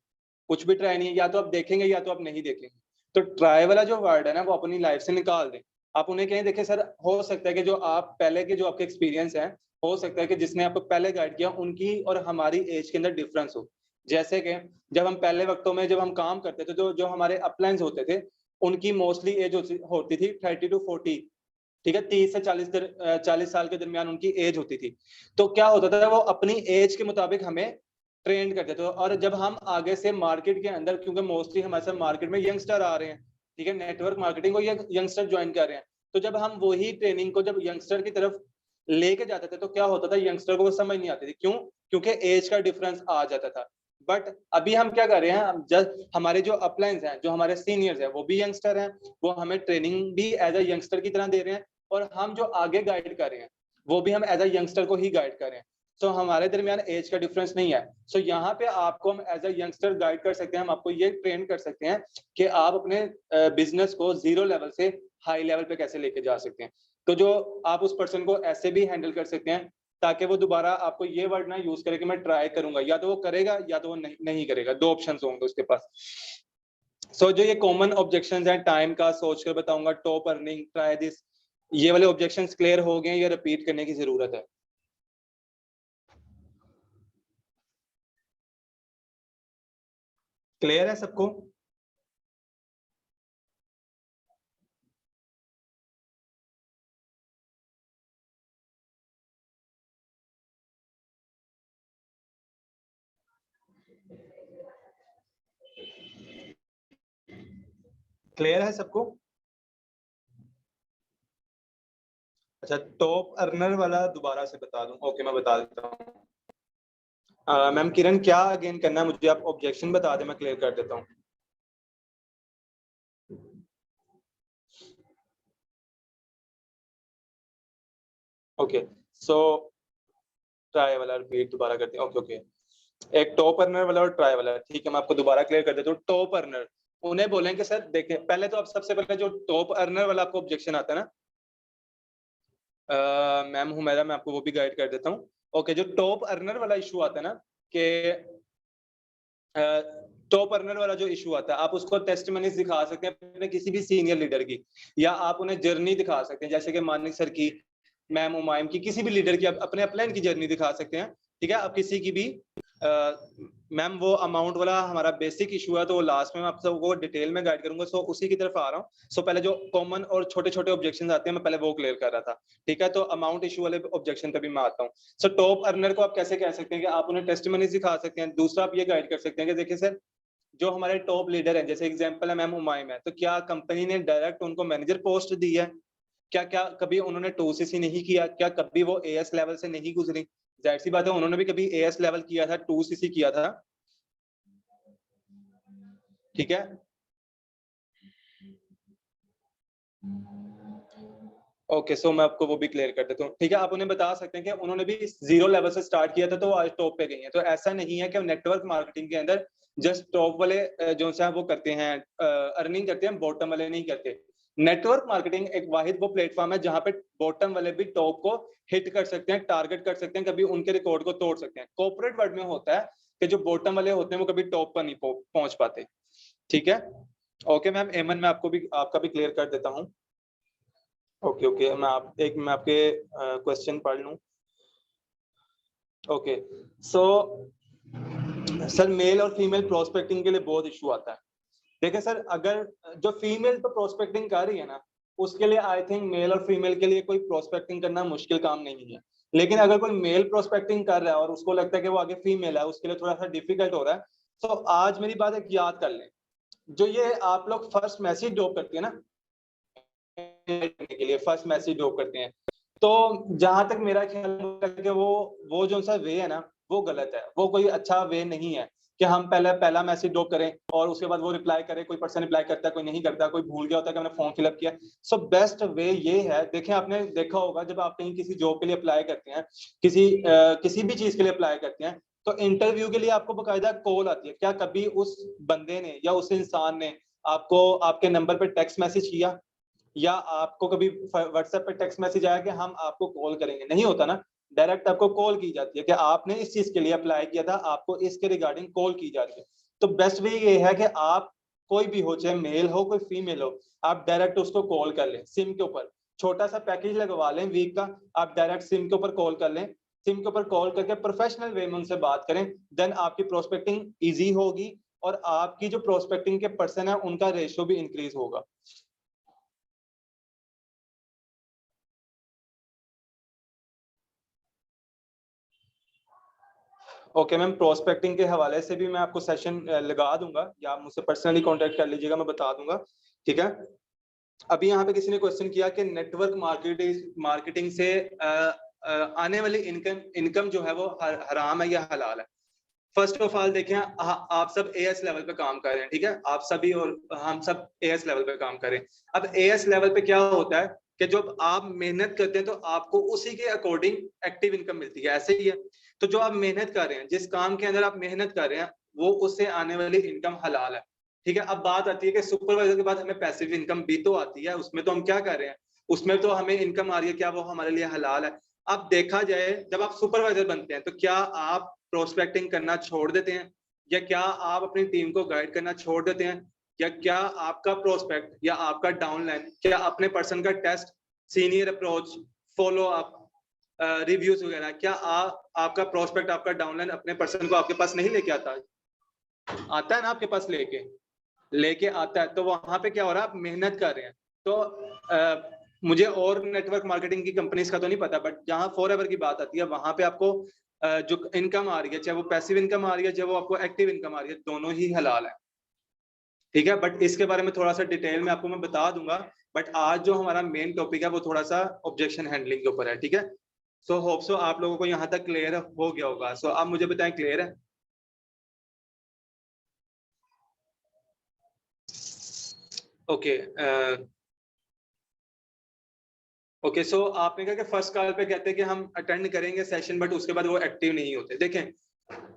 कुछ भी ट्राई नहीं है, या तो आप देखेंगे या तो आप नहीं देखेंगे। तो ट्राई वाला जो वर्ड है ना, वो अपनी लाइफ से निकाल दें। आप उन्हें कहें, देखिए सर, हो सकता है कि जो आप पहले के जो आपके एक्सपीरियंस हैं, हो सकता है कि जिसने आपको पहले गाइड किया उनकी और हमारी एज के अंदर डिफरेंस हो। जैसे कि जब हम पहले वक्तों में जब हम काम करते थे, तो जो हमारे अपलाइंस होते थे, उनकी मोस्टली एज होती थी 30 to 40। ठीक है, 30 से 40 साल के दरमियान उनकी एज होती थी। तो क्या होता था, वो अपनी एज के मुताबिक हमें ट्रेन करते थे। और जब हम आगे से मार्केट के अंदर, क्योंकि मोस्टली हमारे साथ मार्केट में यंगस्टर आ रहे हैं, ठीक है, नेटवर्क मार्केटिंग को यंगस्टर ज्वाइन कर रहे हैं, तो जब हम वही ट्रेनिंग को जब यंगस्टर की तरफ लेके जाते थे, तो क्या होता था, यंगस्टर को वो समझ नहीं आती थी। क्यों? क्योंकि एज का डिफरेंस आ जाता था। बट अभी हम क्या कर रहे हैं, जब हमारे जो अपलाइंस हैं, जो हमारे सीनियर्स हैं, वो भी यंगस्टर हैं, वो हमें ट्रेनिंग भी एज अ यंगस्टर की तरह दे रहे हैं, और हम जो आगे गाइड कर रहे हैं, वो भी हम एज अ यंगस्टर को ही गाइड कर रहे हैं। सो हमारे दरमियान एज का डिफरेंस नहीं है। सो यहाँ पे आपको हम एज अ यंगस्टर गाइड कर सकते हैं, हम आपको ये ट्रेन कर सकते हैं कि आप अपने बिजनेस को 0 लेवल से हाई लेवल पे कैसे लेके जा सकते हैं। तो जो आप उस पर्सन को ऐसे भी हैंडल कर सकते हैं, ताकि वो दोबारा आपको ये वर्ड ना यूज करे कि मैं ट्राई करूंगा, या तो वो करेगा या तो वो नहीं करेगा। 2 ऑप्शंस होंगे उसके पास। सो जो ये कॉमन ऑब्जेक्शंस हैं, टाइम का सोच कर बताऊंगा, टॉप अर्निंग, ट्राई दिस, ये वाले ऑब्जेक्शंस क्लियर हो गए या रिपीट करने की जरूरत है? क्लियर है सबको? क्लियर है सबको? अच्छा, टॉप अर्नर वाला दोबारा से बता दूं? ओके, मैं बता देता हूँ। मैम किरण, क्या अगेन करना है मुझे? आप ऑब्जेक्शन बता दें, मैं क्लियर कर देता हूँ। ओके, सो ट्राई वाला रिपीट दोबारा करते हैं। ओके ओके, एक टॉप अर्नर वाला और ट्राई वाला, ठीक है, मैं आपको दोबारा क्लियर कर देता हूँ। टॉप अर्नर, उन्हें बोलेंगे कि सर देखें, पहले तो आप सबसे पहले जो टॉप अर्नर वाला आपको ऑब्जेक्शन आता है ना, मैम हुमैरा, मैं आपको वो भी गाइड कर देता हूँ। ओके, जो टॉप अर्नर वाला इशू आता है ना, कि टॉप अर्नर वाला जो इशू आता है, आप उसको टेस्टिमनीज दिखा सकते हैं अपने किसी भी सीनियर लीडर की, या आप उन्हें जर्नी दिखा सकते हैं, जैसे कि मानिक सर की, मैम उमायम की, किसी भी लीडर की आप अपने अपलाइन की जर्नी दिखा सकते हैं। ठीक है, आप किसी की भी मैम वो अमाउंट वाला हमारा बेसिक इशू है, तो वो लास्ट में मैं आप सबको डिटेल में गाइड करूंगा। सो उसी की तरफ आ रहा हूँ। सो पहले जो कॉमन और छोटे छोटे ऑब्जेक्शन आते हैं, मैं पहले वो क्लियर कर रहा था। ठीक है, तो अमाउंट इशू वाले ऑब्जेक्शन पे भी मैं आता हूँ। सो टॉप अर्नर को आप कैसे कह सकते हैं कि आप उन्हें टेस्टिमनी दिखा सकते हैं। दूसरा, आप ये गाइड कर सकते हैं कि देखिए सर, जो हमारे टॉप लीडर हैं, जैसे एग्जांपल है मैम हुमायूं है, तो क्या कंपनी ने डायरेक्ट उनको मैनेजर पोस्ट दी है? क्या क्या कभी उन्होंने 2cc नहीं किया? क्या कभी वो एएस लेवल से नहीं गुजरी? जाहिर सी बात है, उन्होंने भी कभी एएस लेवल किया था, 2cc किया था। ठीक है, ओके, सो मैं आपको वो भी क्लियर कर देता हूँ। ठीक है, आप उन्हें बता सकते हैं कि उन्होंने भी 0 लेवल से स्टार्ट किया था, तो वो आज टॉप पे गई है। तो ऐसा नहीं है कि नेटवर्क मार्केटिंग के अंदर जस्ट टॉप वाले जो सा वो करते हैं, अर्निंग करते हैं, बॉटम वाले नहीं करते। नेटवर्क मार्केटिंग एक वाहिद वो प्लेटफॉर्म है जहां पे बॉटम वाले भी टॉप को हिट कर सकते हैं, टारगेट कर सकते हैं, कभी उनके रिकॉर्ड को तोड़ सकते हैं। कॉर्पोरेट वर्ल्ड में होता है कि जो बॉटम वाले होते हैं वो कभी टॉप पर नहीं पहुंच पाते। ठीक है, ओके मैम, एमन मैं आपको भी आपका भी क्लियर कर देता हूँ। ओके ओके, मैं आपके क्वेश्चन पढ़ लूं। ओके, सो सर, मेल और फीमेल प्रोस्पेक्टिंग के लिए बहुत इशू आता है। देखिए सर, अगर जो फीमेल तो प्रोस्पेक्टिंग कर रही है ना, उसके लिए आई थिंक मेल और फीमेल के लिए कोई प्रोस्पेक्टिंग करना मुश्किल काम नहीं है। लेकिन अगर कोई मेल प्रोस्पेक्टिंग कर रहा है और उसको लगता है कि वो आगे फीमेल है, उसके लिए थोड़ा सा डिफिकल्ट हो रहा है। तो आज मेरी बात एक याद कर लें, जो ये आप लोग फर्स्ट मैसेज ड्रॉप करते हैं ना, के लिए फर्स्ट मैसेज ड्रॉप करते हैं, तो जहां तक मेरा ख्याल है कि वो जो सा वे है ना, वो गलत है, वो कोई अच्छा वे नहीं है। कि हम पहला मैसेज ड्रॉप करें और उसके बाद वो रिप्लाई करे, कोई पर्सन रिप्लाई करता है, कोई नहीं करता, कोई भूल गया होता है कि मैंने फॉर्म फिलअप किया। सो बेस्ट वे ये है, देखें आपने देखा होगा जब आप कहीं किसी जॉब के लिए अप्लाई करते हैं, किसी भी चीज के लिए अप्लाई करते हैं, तो इंटरव्यू के लिए आपको बकायदा कॉल आती है। क्या कभी उस बंदे ने या उस इंसान ने आपको आपके नंबर पर टेक्स्ट मैसेज किया, या आपको कभी व्हाट्सएप पे टेक्स्ट मैसेज आया कि हम आपको कॉल करेंगे? नहीं होता ना, डायरेक्ट आपको कॉल की जाती है कि आपने इस चीज के लिए अप्लाई किया था, आपको इसके रिगार्डिंग कॉल की जा रही है। तो बेस्ट वे ये है कि आप कोई भी हो, चाहे मेल हो कोई फीमेल हो, आप डायरेक्ट उसको कॉल कर लें सिम के ऊपर, छोटा सा पैकेज लगवा लें वीक का, आप डायरेक्ट सिम के ऊपर कॉल कर लें, सिम के ऊपर कॉल करके प्रोफेशनल वे में उनसे बात करें, देन आपकी प्रोस्पेक्टिंग इजी होगी और आपकी जो प्रोस्पेक्टिंग के पर्सन है उनका रेशियो भी इंक्रीज होगा। ओके मैम, प्रोस्पेक्टिंग के हवाले से भी मैं आपको सेशन लगा दूंगा, या आप मुझसे पर्सनली कांटेक्ट कर लीजिएगा, मैं बता दूंगा, ठीक है। अभी यहाँ पे किसी ने क्वेश्चन किया कि नेटवर्क मार्केटिंग से आने वाली इनकम जो है वो हराम है या हलाल है? फर्स्ट ऑफ ऑल देखें, आप सब एएस लेवल पे काम कर रहे हैं, ठीक है, आप सभी और हम सब एएस लेवल पे काम कर रहे हैं। अब एएस लेवल पे क्या होता है कि जब आप मेहनत करते हैं तो आपको उसी के अकॉर्डिंग एक्टिव इनकम मिलती है, ऐसे ही है। तो जो आप मेहनत कर रहे हैं, जिस काम के अंदर आप मेहनत कर रहे हैं, वो उससे आने वाली इनकम हलाल है, ठीक है। अब बात आती है कि सुपरवाइजर के बाद हमें पैसिव इनकम भी तो आती है, उसमें तो हम क्या कर रहे हैं, उसमें तो हमें इनकम आ रही है, क्या वो हमारे लिए हलाल है? अब देखा जाए, जब आप सुपरवाइजर बनते हैं तो क्या आप प्रोस्पेक्टिंग करना छोड़ देते हैं, या क्या आप अपनी टीम को गाइड करना छोड़ देते हैं, या क्या आपका प्रोस्पेक्ट या आपका डाउनलाइन क्या अपने पर्सन का test, senior approach, follow up, reviews वगैरह, क्या आपका प्रोस्पेक्ट, आपका डाउनलाइन अपने पर्सन को आपके पास नहीं लेके आता? आता है ना आपके पास, लेके आता है। तो वहां पे क्या हो रहा है, आप मेहनत कर रहे हैं। तो मुझे और नेटवर्क मार्केटिंग की कंपनीज का तो नहीं पता, बट जहां फॉरएवर की बात आती है वहां पे आपको जो इनकम आ रही है, चाहे वो पैसिव इनकम आ रही है, चाहे वो आपको एक्टिव इनकम आ रही है, दोनों ही हलाल है, ठीक है। बट इसके बारे में थोड़ा सा डिटेल में आपको मैं बता दूंगा, बट आज जो हमारा मेन टॉपिक है वो थोड़ा सा ऑब्जेक्शन हैंडलिंग के ऊपर है, ठीक है। सो होप सो आप लोगों को यहाँ तक क्लियर हो गया होगा। सो आप मुझे बताएं, क्लियर है? Okay, okay. सो आपने कहा कि फर्स्ट कॉल पे कहते हैं कि हम अटेंड करेंगे सेशन, बट उसके बाद वो एक्टिव नहीं होते। देखें,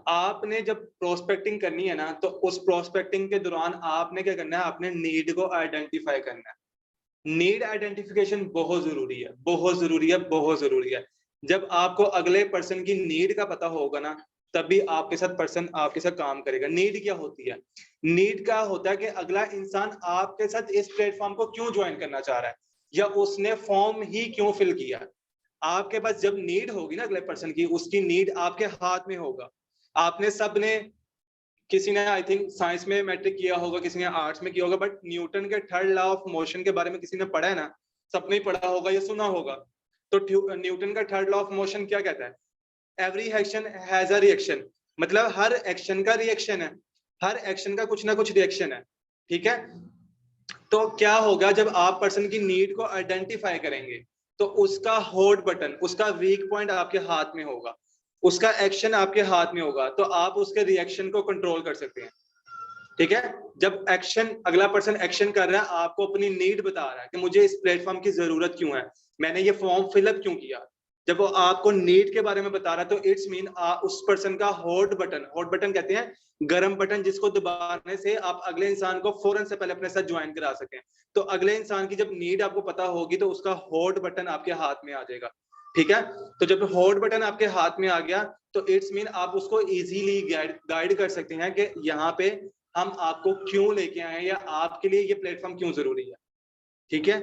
आपने जब प्रोस्पेक्टिंग करनी है ना, तो उस प्रोस्पेक्टिंग के दौरान आपने क्या करना है, आपने नीड को आइडेंटिफाई करना है। नीड आइडेंटिफिकेशन बहुत जरूरी है, बहुत जरूरी है, बहुत जरूरी है। जब आपको अगले पर्सन की नीड का पता होगा ना, तभी आपके साथ पर्सन आपके साथ काम करेगा। नीड क्या होती है? नीड का होता है कि अगला इंसान आपके साथ इस प्लेटफॉर्म को क्यों ज्वाइन करना चाह रहा है, या उसने फॉर्म ही क्यों फिल किया। आपके पास जब नीड होगी ना अगले पर्सन की, उसकी नीड आपके हाथ में होगा। आपने सबने, किसी ने आई थिंक साइंस में मैट्रिक किया होगा, किसी ने आर्ट्स में किया होगा, बट न्यूटन के थर्ड लॉ ऑफ मोशन के बारे में किसी ने पढ़ा है ना? सबने ही पढ़ा होगा या सुना होगा। तो न्यूटन का थर्ड लॉ ऑफ मोशन क्या कहता है? Every action has a reaction, मतलब हर एक्शन का रिएक्शन है, हर एक्शन का कुछ ना कुछ रिएक्शन है, ठीक है। तो क्या होगा, जब आप पर्सन की नीड को आइडेंटिफाई करेंगे, तो उसका हॉट बटन, उसका वीक पॉइंट आपके हाथ में होगा, उसका एक्शन आपके हाथ में होगा, तो आप उसके रिएक्शन को कंट्रोल कर सकते हैं, ठीक है। जब एक्शन, अगला पर्सन एक्शन कर रहा है, आपको अपनी नीड बता रहा है कि मुझे इस प्लेटफॉर्म की जरूरत क्यों है, मैंने ये फॉर्म फिलअप क्यों किया, जब वो आपको नीड के बारे में बता रहा है, तो इट्स मीन उस पर्सन का हॉट बटन कहते हैं गरम बटन, जिसको दबाने से आप अगले इंसान को फौरन से पहले अपने साथ ज्वाइन करा सकें। तो अगले इंसान की जब नीड आपको पता होगी, तो उसका हॉट बटन आपके हाथ में आ जाएगा, ठीक है। तो जब हॉट बटन आपके हाथ में आ गया, तो इट्स मीन आप उसको इजीली गाइड कर सकते हैं कि यहाँ पे हम आपको क्यों लेके आए हैं, या आपके लिए ये प्लेटफॉर्म क्यों जरूरी है, ठीक है।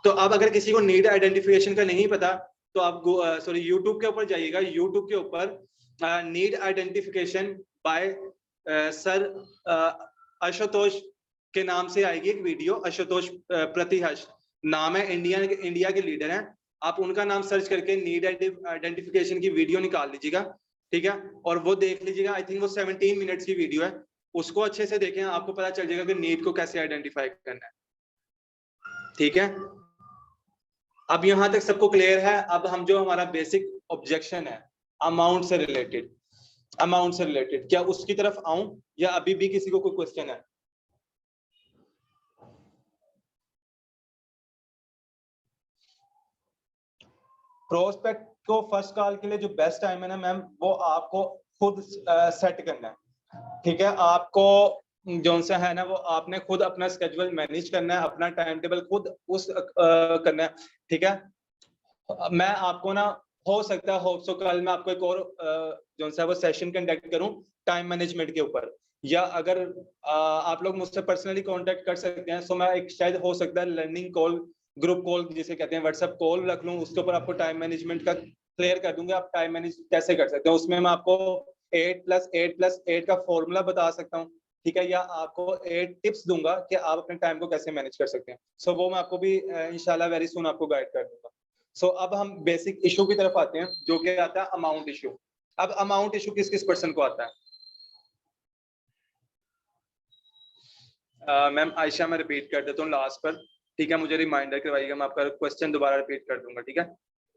तो अब अगर किसी को नीड आइडेंटिफिकेशन का नहीं पता, तो आप सॉरी यूट्यूब के ऊपर जाइएगा, यूट्यूब के ऊपर need identification by sir Ashutosh के नाम से आएगी एक वीडियो, आशुतोष प्रतिहर्ष नाम है, इंडिया के लीडर हैं। आप उनका नाम सर्च करके नीड आइडेंटिफिकेशन की वीडियो निकाल लीजिएगा, ठीक है, और वो देख लीजिएगा। आई थिंक वो 17 मिनट्स की वीडियो है, उसको अच्छे से देखें, आपको पता चल जाएगा कि नीड को कैसे आइडेंटिफाई करना है, ठीक है। अब यहां तक सबको क्लियर है? अब हम जो हमारा बेसिक ऑब्जेक्शन है अमाउंट से रिलेटेड, अमाउंट से रिलेटेड। क्या उसकी तरफ आऊं या अभी भी किसी को कोई क्वेश्चन है? प्रोस्पेक्ट को फर्स्ट कॉल के लिए जो बेस्ट टाइम है ना मैम, वो आपको खुद सेट करना है। ठीक है, आपको जो सा है ना, वो आपने खुद अपना स्केड्यूल मैनेज करना है, अपना टाइम टेबल खुद उस करना है। ठीक है, मैं आपको ना, हो सकता है होप सो कल मैं आपको एक और जो सा वो सेशन कंडक्ट करूं टाइम मैनेजमेंट के ऊपर, या अगर आप लोग मुझसे पर्सनली कांटेक्ट कर सकते हैं, सो मैं एक शायद हो सकता है लर्निंग कॉल, ग्रुप कॉल जिसे कहते हैं, व्हाट्सएप कॉल रख लूं, उसके ऊपर आपको टाइम मैनेजमेंट का क्लियर कर दूंगा, आप टाइम मैनेज कैसे कर सकते हैं। उसमें मैं आपको 8+8+8 का फॉर्मूला बता सकता हूँ। ठीक है, या आपको 8 टिप्स दूंगा कि आप अपने टाइम को कैसे मैनेज कर सकते हैं। सो वो मैं आपको भी इंशाल्लाह वेरी सून आपको गाइड कर दूंगा। सो अब हम बेसिक इशू की तरफ आते हैं, जो कि आता है अमाउंट इशू। अब अमाउंट इशू किस किस पर्सन को आता है? मैम आयशा, मैं रिपीट कर देता हूँ लास्ट पर। ठीक है, मुझे रिमाइंडर करवाइएगा, मैं आपका क्वेश्चन दोबारा रिपीट कर दूंगा। ठीक है,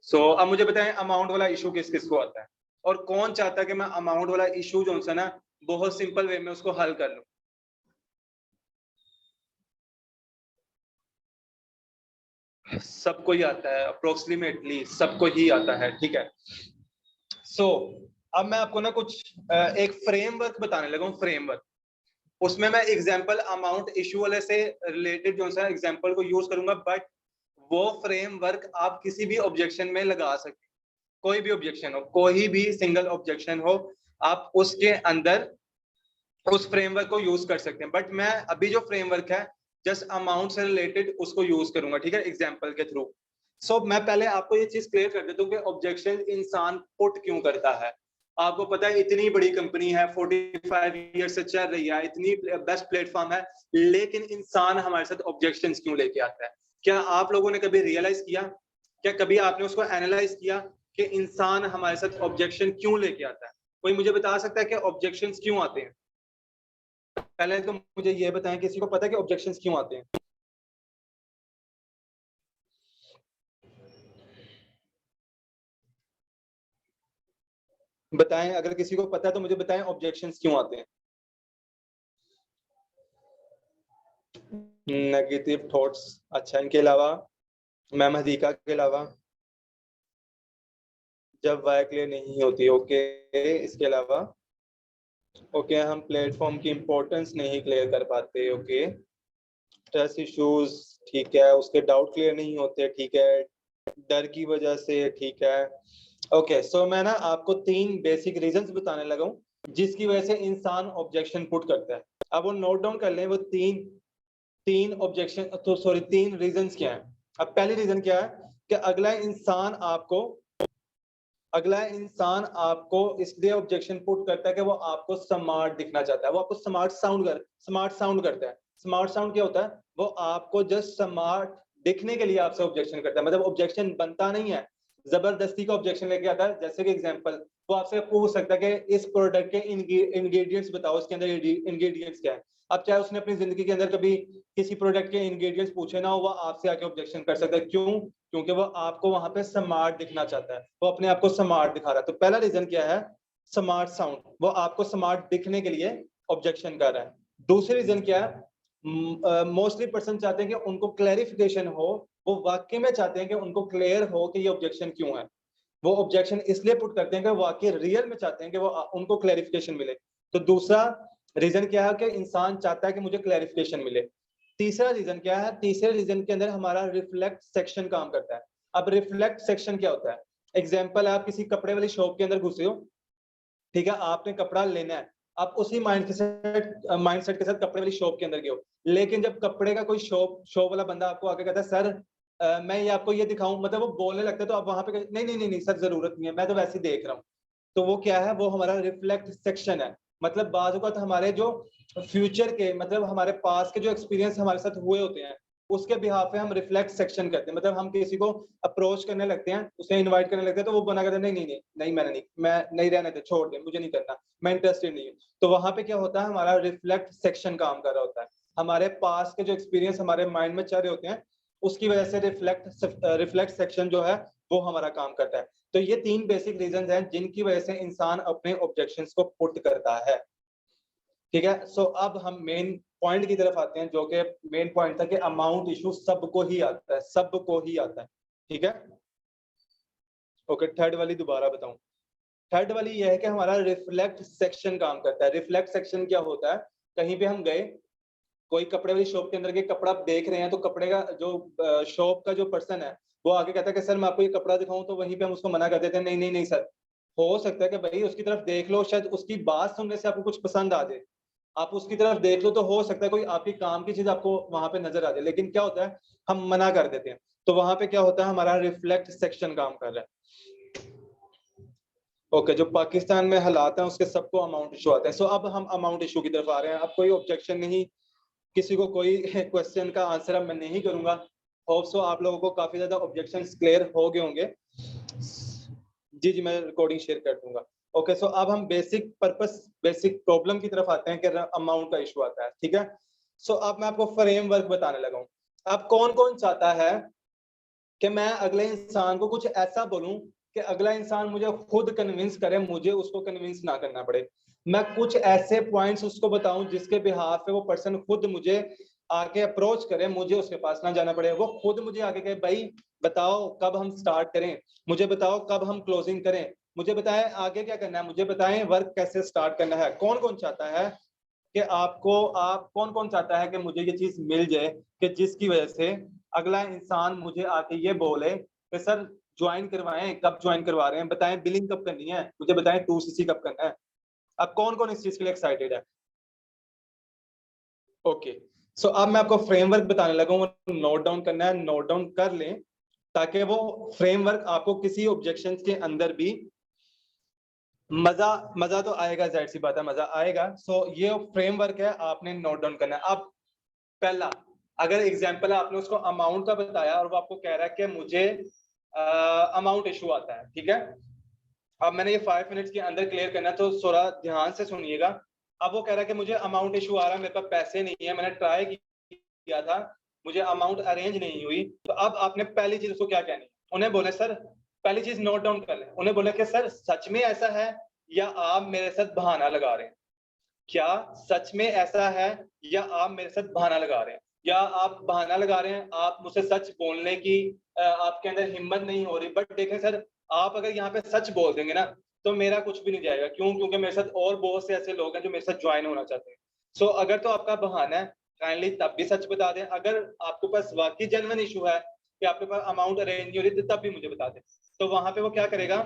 सो अब मुझे बताएं अमाउंट वाला इशू किस किस को आता है, और कौन चाहता है कि मैं अमाउंट वाला इशू जो है ना बहुत सिंपल वे में उसको हल कर लूं। सबको ही आता है, अप्रोक्सीमेटली सबको ही आता है। ठीक है, सो अब मैं आपको ना कुछ एक फ्रेमवर्क बताने लगा हूँ, फ्रेमवर्क। उसमें मैं एग्जांपल अमाउंट इशू वाले से रिलेटेड जो सा एग्जांपल को यूज करूंगा, बट वो फ्रेमवर्क आप किसी भी ऑब्जेक्शन में लगा सकते हैं। कोई भी ऑब्जेक्शन हो, कोई भी सिंगल ऑब्जेक्शन हो, आप उसके अंदर उस फ्रेमवर्क को यूज कर सकते हैं। बट मैं अभी जो फ्रेमवर्क है जस्ट अमाउंट से रिलेटेड उसको यूज करूंगा। ठीक है, एग्जाम्पल के थ्रू। सो मैं पहले आपको ये चीज क्लियर कर देता हूँ कि ऑब्जेक्शन इंसान पुट क्यों करता है। आपको पता है इतनी बड़ी कंपनी है, 45 ईयर से चल रही है, इतनी बेस्ट प्लेटफॉर्म है, लेकिन इंसान हमारे साथ ऑब्जेक्शंस क्यों लेके आता है? क्या आप लोगों ने कभी रियलाइज किया, क्या कभी आपने उसको एनालाइज किया कि इंसान हमारे साथ ऑब्जेक्शन क्यों लेके आता है? कोई मुझे बता सकता है कि ऑब्जेक्शंस क्यों आते हैं? पहले तो मुझे ये बताएं, किसी को पता है कि ऑब्जेक्शंस क्यों आते हैं? बताएं, अगर किसी को पता है तो मुझे बताएं ऑब्जेक्शंस क्यों आते हैं। नेगेटिव थॉट्स, अच्छा, इनके अलावा मैम हदीका के अलावा? जब वाई क्लियर नहीं होती, ओके। इसके अलावा? ओके, हम प्लेटफॉर्म की इंपॉर्टेंस नहीं क्लियर कर पाते, ओके। ट्रस्ट इश्यूज, ठीक है। उसके डाउट क्लियर नहीं होते, ठीक है। डर की वजह से, ठीक है। ओके, सो मैं ना आपको 3 बेसिक रीजंस बताने लगा हूँ जिसकी वजह से इंसान ऑब्जेक्शन पुट करता है। अब वो नोट डाउन कर लें, वो तीन तीन ऑब्जेक्शन, तो सॉरी 3 रीजंस क्या है। अब पहली रीजन क्या है कि अगला इंसान आपको इसलिए ऑब्जेक्शन पुट करता है कि वो आपको स्मार्ट दिखना चाहता है, वो आपको स्मार्ट साउंड करता है। स्मार्ट साउंड क्या होता है? वो आपको जस्ट स्मार्ट दिखने के लिए आपसे ऑब्जेक्शन करता है, मतलब ऑब्जेक्शन बनता नहीं है, जबरदस्ती का ऑब्जेक्शन लेके आता है। जैसे कि एग्जांपल, वो आपसे पूछ सकता है कि इस प्रोडक्ट के इंग्रेडिएंट्स बताओ, इसके अंदर इंग्रेडिएंट्स क्या है। अब चाहे उसने अपनी जिंदगी के अंदर कभी किसी प्रोडक्ट के इंग्रेडिएंट्स पूछे ना हो, वो आपसे आके ऑब्जेक्शन कर सकता है। क्यों? क्योंकि वो आपको वहां पे स्मार्ट दिखना चाहता है, वो अपने आप को स्मार्ट दिखा रहा है। तो पहला रीजन क्या है? स्मार्ट साउंड, वो आपको स्मार्ट दिखने के लिए ऑब्जेक्शन कर रहा है। दूसरी रीजन क्या है? मोस्टली पर्सन चाहते हैं कि उनको क्लैरिफिकेशन हो, वो वाकई में चाहते हैं कि उनको क्लियर हो कि ये ऑब्जेक्शन क्यों है। वो ऑब्जेक्शन इसलिए पुट करते हैं कि वाकई रियल में चाहते हैं कि वो उनको क्लैरिफिकेशन मिले। तो दूसरा रीजन क्या है कि इंसान चाहता है कि मुझे क्लैरिफिकेशन मिले। तीसरा रीजन क्या है? तीसरे रीजन के अंदर हमारा रिफ्लेक्ट सेक्शन काम करता है। अब रिफ्लेक्ट सेक्शन क्या होता है? एग्जाम्पल, आप किसी कपड़े वाली शॉप के अंदर घुसे हो, ठीक है, आपने कपड़ा लेना है, आप उसी माइंडसेट के साथ कपड़े वाली शॉप के अंदर गए हो। लेकिन जब कपड़े का कोई शॉप वाला बंदा आपको आके कहता है, सर मैं ये आपको ये दिखाऊं, मतलब वो बोलने लगता है, तो आप वहां पे नहीं नहीं नहीं नहीं सर, जरूरत नहीं है, मैं तो वैसे ही देख रहा हूँ। तो वो क्या है? वो हमारा रिफ्लेक्ट सेक्शन है। मतलब बाज़ औक़ात हमारे जो फ्यूचर के, मतलब हमारे पास के जो एक्सपीरियंस हमारे साथ हुए होते हैं, उसके बिहाफ पे हम रिफ्लेक्ट सेक्शन करते हैं। मतलब हम किसी को अप्रोच करने लगते हैं, उसे इनवाइट करने लगते हैं, तो वो बना कहता है, नहीं नहीं नहीं नहीं, मैंने नहीं, मैं नहीं, रहने दे, छोड़ दे, मुझे नहीं करना, मैं इंटरेस्टेड नहीं हूँ। तो वहां पे क्या होता है? हमारा रिफ्लेक्ट सेक्शन काम कर रहा होता है। हमारे पास के जो एक्सपीरियंस हमारे माइंड में चल रहे होते हैं, उसकी वजह से रिफ्लेक्ट सेक्शन जो है वो हमारा काम करता है। तो ये 3 बेसिक रीजंस हैं जिनकी वजह से इंसान अपने ऑब्जेक्शंस को पुट करता है। ठीक है, सो अब हम मेन पॉइंट की तरफ आते हैं, जो कि मेन पॉइंट था कि अमाउंट इशू सबको ही आता है, सबको ही आता है। ठीक है, ओके, थर्ड वाली दोबारा बताऊं। थर्ड वाली यह है कि हमारा रिफ्लेक्ट सेक्शन काम करता है। रिफ्लेक्ट सेक्शन क्या होता है, कहीं पे हम गए, कोई कपड़े वाली शॉप के अंदर के कपड़ा आप देख रहे हैं, तो कपड़े का जो शॉप का जो पर्सन है वो आगे कहता है कि सर मैं आपको ये कपड़ा दिखाऊं, तो वहीं पे हम उसको मना कर देते हैं, नहीं नहीं नहीं सर। हो सकता है कि भाई उसकी तरफ देख लो, शायद उसकी बात सुनने से आपको कुछ पसंद आ जाए, आप उसकी तरफ देख लो, तो हो सकता है कोई आपकी काम की चीज आपको वहां पे नजर आ जाए, लेकिन क्या होता है हम मना कर देते हैं। तो वहां पे क्या होता है, हमारा रिफ्लेक्ट सेक्शन काम कर रहा है। ओके, जो पाकिस्तान में हालात हैं उसके सबको अमाउंट इशू आते हैं। सो अब हम अमाउंट इशू की तरफ आ रहे हैं। अब कोई ऑब्जेक्शन नहीं, किसी को कोई क्वेश्चन का आंसर अब मैं नहीं करूंगा। होप सो आप लोगों को काफी ज्यादा ऑब्जेक्शंस क्लियर हो गए होंगे। जी जी, मैं रिकॉर्डिंग शेयर कर दूंगा। ओके, सो अब हम बेसिक पर्पस, बेसिक प्रॉब्लम की तरफ आते हैं कि अमाउंट का इशू आता है। ठीक है, सो अब मैं आपको फ्रेमवर्क बताने लगा हूं। अब कौन कौन चाहता है कि मैं अगले इंसान को कुछ ऐसा बोलूं कि अगला इंसान मुझे खुद कन्विंस करे, मुझे उसको कन्विंस ना करना पड़े। मैं कुछ ऐसे पॉइंट्स उसको बताऊं जिसके बिहाफ पे वो पर्सन खुद मुझे आके अप्रोच करे, मुझे उसके पास ना जाना पड़े, वो खुद मुझे आके कहे भाई बताओ कब हम स्टार्ट करें, मुझे बताओ कब हम क्लोजिंग करें, मुझे बताएं आगे क्या करना है, मुझे बताएं वर्क कैसे स्टार्ट करना है। कौन कौन चाहता है कि आप कौन कौन चाहता है कि मुझे ये चीज मिल जाए कि जिसकी वजह से अगला इंसान मुझे आके ये बोले कि सर ज्वाइन करवाएं, कब ज्वाइन करवा रहे हैं, बताएं बिलिंग कब करनी है, मुझे बताएं 2cc कब करना है। अब कौन कौन इस चीज के लिए एक्साइटेड है? ओके, सो अब मैं आपको फ्रेमवर्क बताने लगा हूँ, नोट डाउन करना है, नोट डाउन कर लें ताकि वो फ्रेमवर्क आपको किसी ऑब्जेक्शन के अंदर भी मजा मजा तो आएगा, जाहिर सी बात है मजा आएगा। सो ये फ्रेमवर्क है, आपने नोट डाउन करना है। अब पहला, अगर एग्जांपल है आपने उसको अमाउंट का बताया और वो आपको कह रहा है कि मुझे अमाउंट इशू आता है, ठीक है। अब मैंने ये 5 मिनट्स के अंदर क्लियर करना है, तो थोड़ा ध्यान से सुनिएगा। अब वो कह रहा है कि मुझे अमाउंट इशू आ रहा है, मेरे पास पैसे नहीं है, मैंने ट्राई किया था, मुझे अमाउंट अरेंज नहीं हुई। तो अब आपने पहली चीज उसको क्या कहनी है, उन्हें बोले सर, पहली चीज नोट डाउन कर लें, उन्हें बोले कि सर सच में ऐसा है या आप मेरे साथ बहाना लगा रहे हैं, क्या सच में ऐसा है या आप मेरे साथ बहाना लगा रहे हैं, या आप बहाना लगा रहे हैं, आप मुझसे सच बोलने की आपके अंदर हिम्मत नहीं हो रही। बट देखें सर, आप अगर यहाँ पे सच बोल देंगे ना तो मेरा कुछ भी नहीं जाएगा, क्यों? क्योंकि मेरे साथ और बहुत से ऐसे लोग हैं जो मेरे साथ ज्वाइन होना चाहते हैं। सो अगर तो आपका बहाना है, काइंडली तब भी सच बता दें। अगर आपके पास वाकई जेन्युइन इशू है कि आपके पास अमाउंट अरेंज नहीं हो रही, तब भी मुझे बता दें। तो वहां पे वो क्या करेगा,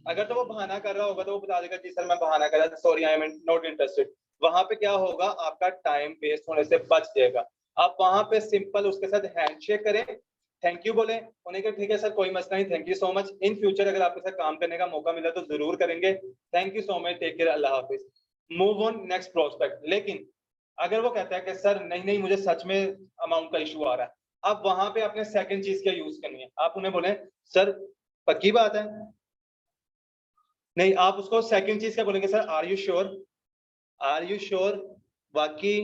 अगर तो वो बहाना कर रहा होगा तो वो बता देगा जी सर मैं बहाना कर रहा, sorry I am not interested. वहां पे क्या होगा, आपका टाइम वेस्ट होने से बच जाएगा। आप वहां पे सिंपल उसके साथ हैंडशेक करें, थैंक यू बोले, उन्हें कहा ठीक है सर कोई मसला नहीं, thank you so much, in future अगर आपके साथ काम करने का मौका मिला तो जरूर करेंगे, thank you so much, take care, अल्लाह हाफिज, मूव ऑन नेक्स्ट प्रोस्पेक्ट। लेकिन अगर वो कहता है कि सर नहीं नहीं मुझे सच में अमाउंट का इशू आ रहा है, अब वहां पे आपने सेकंड चीज क्या यूज करनी है, आप उन्हें बोले सर पक्की बात है, नहीं आप उसको सेकंड चीज क्या बोलेंगे, sir are you sure, are you sure, बाकी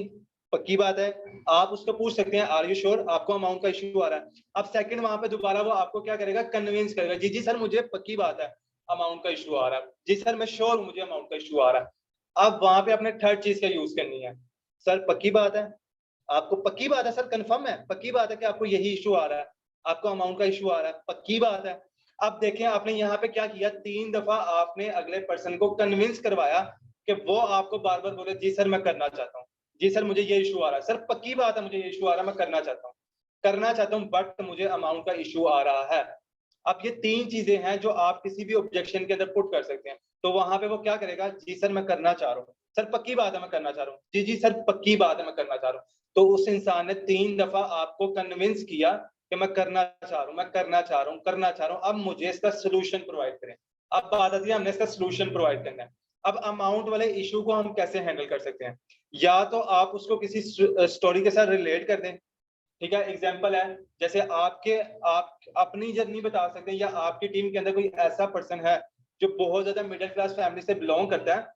पक्की बात है। आप उसको पूछ सकते हैं आर यू श्योर आपको अमाउंट का इशू आ रहा है। अब सेकंड वहां पे दोबारा वो आपको क्या करेगा, कन्विंस करेगा, जी जी सर मुझे पक्की बात है अमाउंट का इशू आ रहा है, जी सर मैं श्योर हूं मुझे अमाउंट का इशू आ रहा है। अब वहां पे अपने थर्ड चीज का यूज करनी है, सर पक्की बात है, आपको पक्की बात है सर, कंफर्म है, पक्की बात है कि आपको यही इशू आ रहा है, आपको अमाउंट का इशू आ रहा है, पक्की बात है। अब देखें आपने यहाँ पे क्या किया, 3 दफा आपने अगले पर्सन को कन्विंस करवाया कि वो आपको बार बार बोले जी सर मैं करना चाहता हूँ, जी सर मुझे ये इशू आ रहा है, सर पक्की बात है मुझे ये इशू आ रहा है, मैं करना चाहता हूँ बट मुझे अमाउंट का इशू आ रहा है। अब ये 3 चीजें हैं जो आप किसी भी ऑब्जेक्शन के अंदर पुट कर सकते हैं। तो वहां पे वो क्या करेगा, जी सर मैं करना चाह रहा हूँ, सर पक्की बात है मैं करना चाह रहा हूँ, जी जी सर पक्की बात है मैं करना चाह रहा हूँ। तो उस इंसान ने 3 दफा आपको कन्विंस किया कि मैं करना चाह रहा हूँ, मैं करना चाह रहा हूँ, करना चाह रहा हूँ, अब मुझे इसका सोल्यूशन प्रोवाइड करें। अब बात आती है हमने इसका सोल्यूशन प्रोवाइड करना है। अब अमाउंट वाले इशू को हम कैसे हैंडल कर सकते हैं, या तो आप उसको किसी स्टोरी के साथ रिलेट कर दें, ठीक है। एग्जांपल है जैसे आप अपनी जर्नी बता सकते हैं, या आपकी टीम के अंदर कोई ऐसा पर्सन है जो बहुत ज्यादा मिडिल क्लास फैमिली से बिलोंग करता है,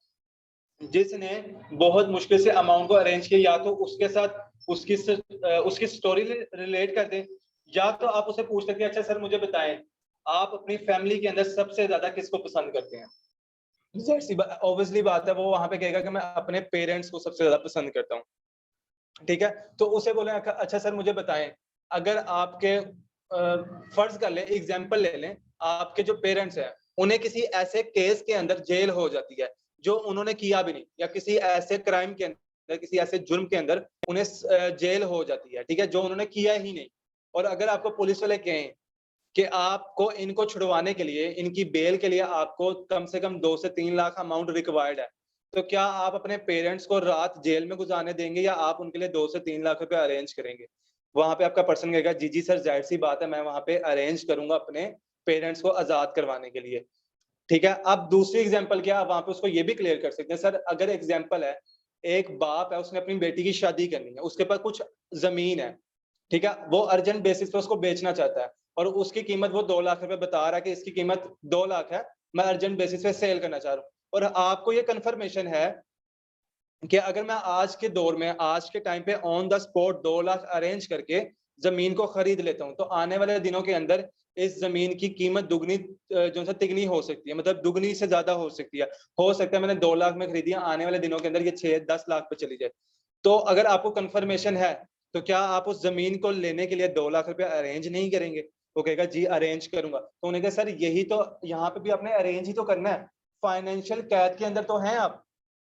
जिसने बहुत मुश्किल से अमाउंट को अरेंज किया, या तो उसके साथ उसकी स्टोरी रिलेट कर दें, या तो आप उसे पूछ सकते हैं अच्छा सर मुझे बताएं आप अपनी फैमिली के अंदर सबसे ज्यादा किसको पसंद करते हैं? ऑब्वियसली बात है, वो वहां पे कहेगा कि मैं अपने पेरेंट्स को सबसे ज्यादा पसंद करता हूँ। ठीक है, तो उसे बोले अच्छा सर मुझे बताएं, अगर आपके फर्ज कर ले, एग्जाम्पल ले लें, आपके जो पेरेंट्स हैं उन्हें किसी ऐसे केस के अंदर जेल हो जाती है जो उन्होंने किया भी नहीं, या किसी ऐसे क्राइम के अंदर, किसी ऐसे जुर्म के अंदर उन्हें जेल हो जाती है, ठीक है, जो उन्होंने किया ही नहीं। और अगर आपको पुलिस वाले कहें कि आपको इनको छुड़वाने के लिए, इनकी बेल के लिए आपको कम से कम 2 से 3 लाख अमाउंट रिक्वायर्ड है, तो क्या आप अपने पेरेंट्स को रात जेल में गुजारने देंगे या आप उनके लिए 2 से 3 लाख रुपए अरेंज करेंगे? वहाँ पे आपका पर्सन कहेगा जी, जी सर, ज़ाहिर-सी बात है, मैं वहाँ पे अरेंज करूँगा अपने पेरेंट्स को आज़ाद करवाने के लिए। ठीक है? अब दूसरी एग्ज़ाम्पल क्या है, आप वहाँ पे उसको ये भी क्लियर कर सकते हैं, सर अगर एग्ज़ाम्पल है, एक बाप है, उसने अपनी बेटी की शादी करनी है, उसके पास कुछ ज़मीन है, ठीक है? वो अर्जेंट बेसिस पे उसको बेचना चाहता है और उसकी कीमत वो 2 लाख रुपए बता रहा है कि इसकी कीमत 2 लाख है, मैं अर्जेंट बेसिस पे सेल करना चाह रहा हूँ। और आपको ये कन्फर्मेशन है कि अगर मैं आज के दौर में, आज के टाइम पे on the spot 2 lakh arrange करके ज़मीन को खरीद लेता हूँ, तो आने वाले दिनों के अंदर इस ज़मीन की कीमत दुगनी जो है तिगनी हो सकती है, मतलब दुगनी से ज़्यादा हो सकती है। हो सकता है मैंने 2 लाख में खरीदी है, आने वाले दिनों के अंदर ये 6-10 लाख पे चली जाए। तो अगर आपको कन्फर्मेशन है, तो क्या आप उस ज़मीन को लेने के लिए 2 लाख रुपए अरेंज नहीं करेंगे? वो कहेगा जी अरेंज करूँगा। तो उन्होंने कहा सर यही तो यहाँ पे भी आपने अरेंज ही तो करना है। फाइनेंशियल कैद के अंदर तो हैं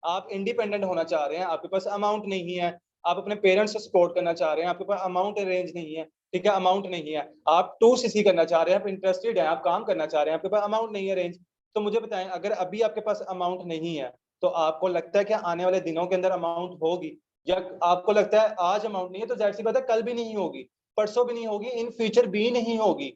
आप इंडिपेंडेंट होना चाह रहे हैं, आपके पास अमाउंट नहीं है, आप अपने पेरेंट्स को सपोर्ट करना चाह रहे हैं, आपके पास अमाउंट अरेंज नहीं है, ठीक है, अमाउंट नहीं है। आप 2सीसी करना चाह रहे हैं, आप इंटरेस्टेड हैं, आप काम करना चाह रहे हैं, आपके पास अमाउंट नहीं है अरेंज। तो मुझे बताएँ अगर अभी आपके पास अमाउंट नहीं है, तो आपको लगता है कि आने वाले दिनों के अंदर अमाउंट होगी? या आपको लगता है आज अमाउंट नहीं है तो ज़ाहिर-सी बात है कल भी नहीं होगी, परसों भी नहीं होगी, इन फ्यूचर भी नहीं होगी।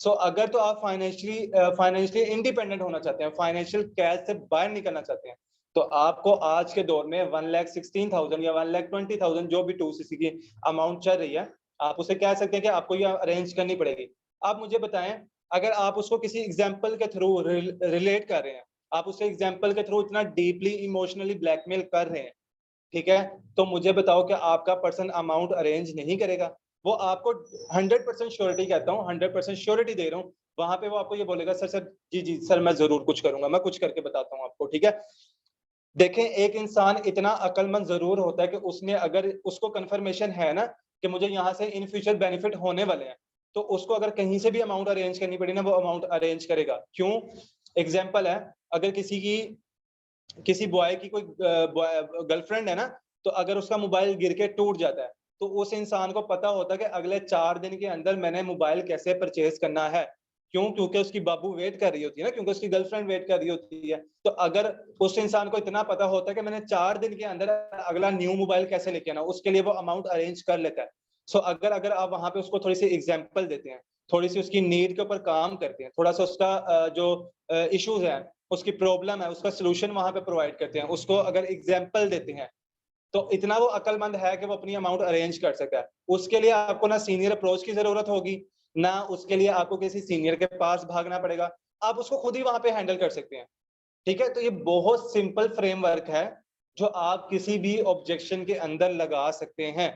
सो अगर तो आप फाइनेंशियली इंडिपेंडेंट होना चाहते हैं, फाइनेंशियल कैद से बाहर निकलना चाहते हैं, तो आपको आज के दौर में 1,16,000 या 1,20,000 जो भी 2सीसी की अमाउंट चल रही है, आप उसे कह सकते हैं कि आपको ये अरेंज करनी पड़ेगी। आप मुझे बताएँ, अगर आप उसको किसी एग्ज़ाम्पल के थ्रू रिलेट कर रहे हैं, आप उसे एग्ज़ाम्पल के थ्रू इतना डीपली इमोशनली ब्लैकमेल कर रहे हैं, ठीक है? तो मुझे बताओ कि आपका पर्सन अमाउंट अरेंज नहीं करेगा? वो आपको 100% श्योरिटी कहता हूँ, 100% श्योरिटी दे रहा हूँ, वहाँ पे वो आपको ये बोलेगा सर, सर, जी, जी, सर मैं ज़रूर कुछ करूँगा, मैं कुछ करके बताता हूँ आपको, ठीक है? देखें, एक इंसान इतना अक्लमंद ज़रूर होता है कि उसने अगर उसको कन्फर्मेशन है ना कि मुझे यहाँ से इन फ्यूचर बेनिफिट होने वाले हैं, तो उसको अगर कहीं से भी अमाउंट अरेंज करनी पड़ी ना, वो अमाउंट अरेंज करेगा। क्यों? एग्ज़ाम्पल है, अगर किसी बॉय की कोई गर्लफ्रेंड है ना, तो अगर उसका मोबाइल गिर के टूट जाता है, तो उस इंसान को पता होता है कि अगले 4 दिन के अंदर मैंने मोबाइल कैसे परचेज़ करना है। क्यों? क्योंकि उसकी बाबू वेट कर रही होती है ना, क्योंकि उसकी गर्लफ्रेंड वेट कर रही होती है। तो अगर उस इंसान को इतना पता होता है कि मैंने 4 दिन के अंदर अगला न्यू मोबाइल कैसे लेके आना, उसके लिए वो अमाउंट अरेंज कर लेता है। सो अगर अगर आप वहाँ पे उसको थोड़ी-सी एग्ज़ाम्पल देते हैं, थोड़ी-सी उसकी नीड के ऊपर काम करते हैं, थोड़ा-सा उसका जो इश्यूज़ हैं, उसकी प्रॉब्लम है, उसका सॉल्यूशन वहाँ पे प्रोवाइड करते हैं, उसको अगर एग्ज़ाम्पल देते हैं, तो इतना वो अक्लमंद है कि वो अपनी अमाउंट अरेंज कर सकता है। उसके लिए आपको ना सीनियर अप्रोच की ज़रूरत होगी, ना उसके लिए आपको किसी सीनियर के पास भागना पड़ेगा। आप उसको खुद ही वहाँ पे हैंडल कर सकते हैं। ठीक है? तो ये बहुत सिंपल फ्रेमवर्क है, जो आप किसी भी ऑब्जेक्शन के अंदर लगा सकते हैं।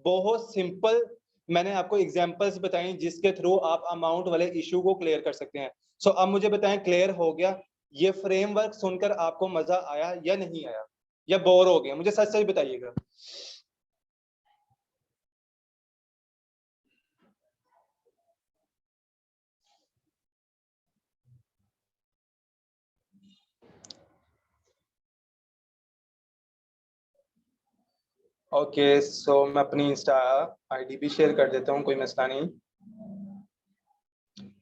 बहुत सिंपल मैंने आपको एग्ज़ाम्पल्स बताई जिसके थ्रू आप अमाउंट वाले इश्यू को क्लियर कर सकते हैं। सो अब मुझे बताएँ क्लियर हो गया? ये फ्रेमवर्क सुनकर आपको मज़ा आया या नहीं आया? या बोर हो गए? मुझे सच-सच बताइएगा। ओके, सो मैं अपनी इंस्टा आईडी भी शेयर कर देता हूँ, कोई मसला नहीं।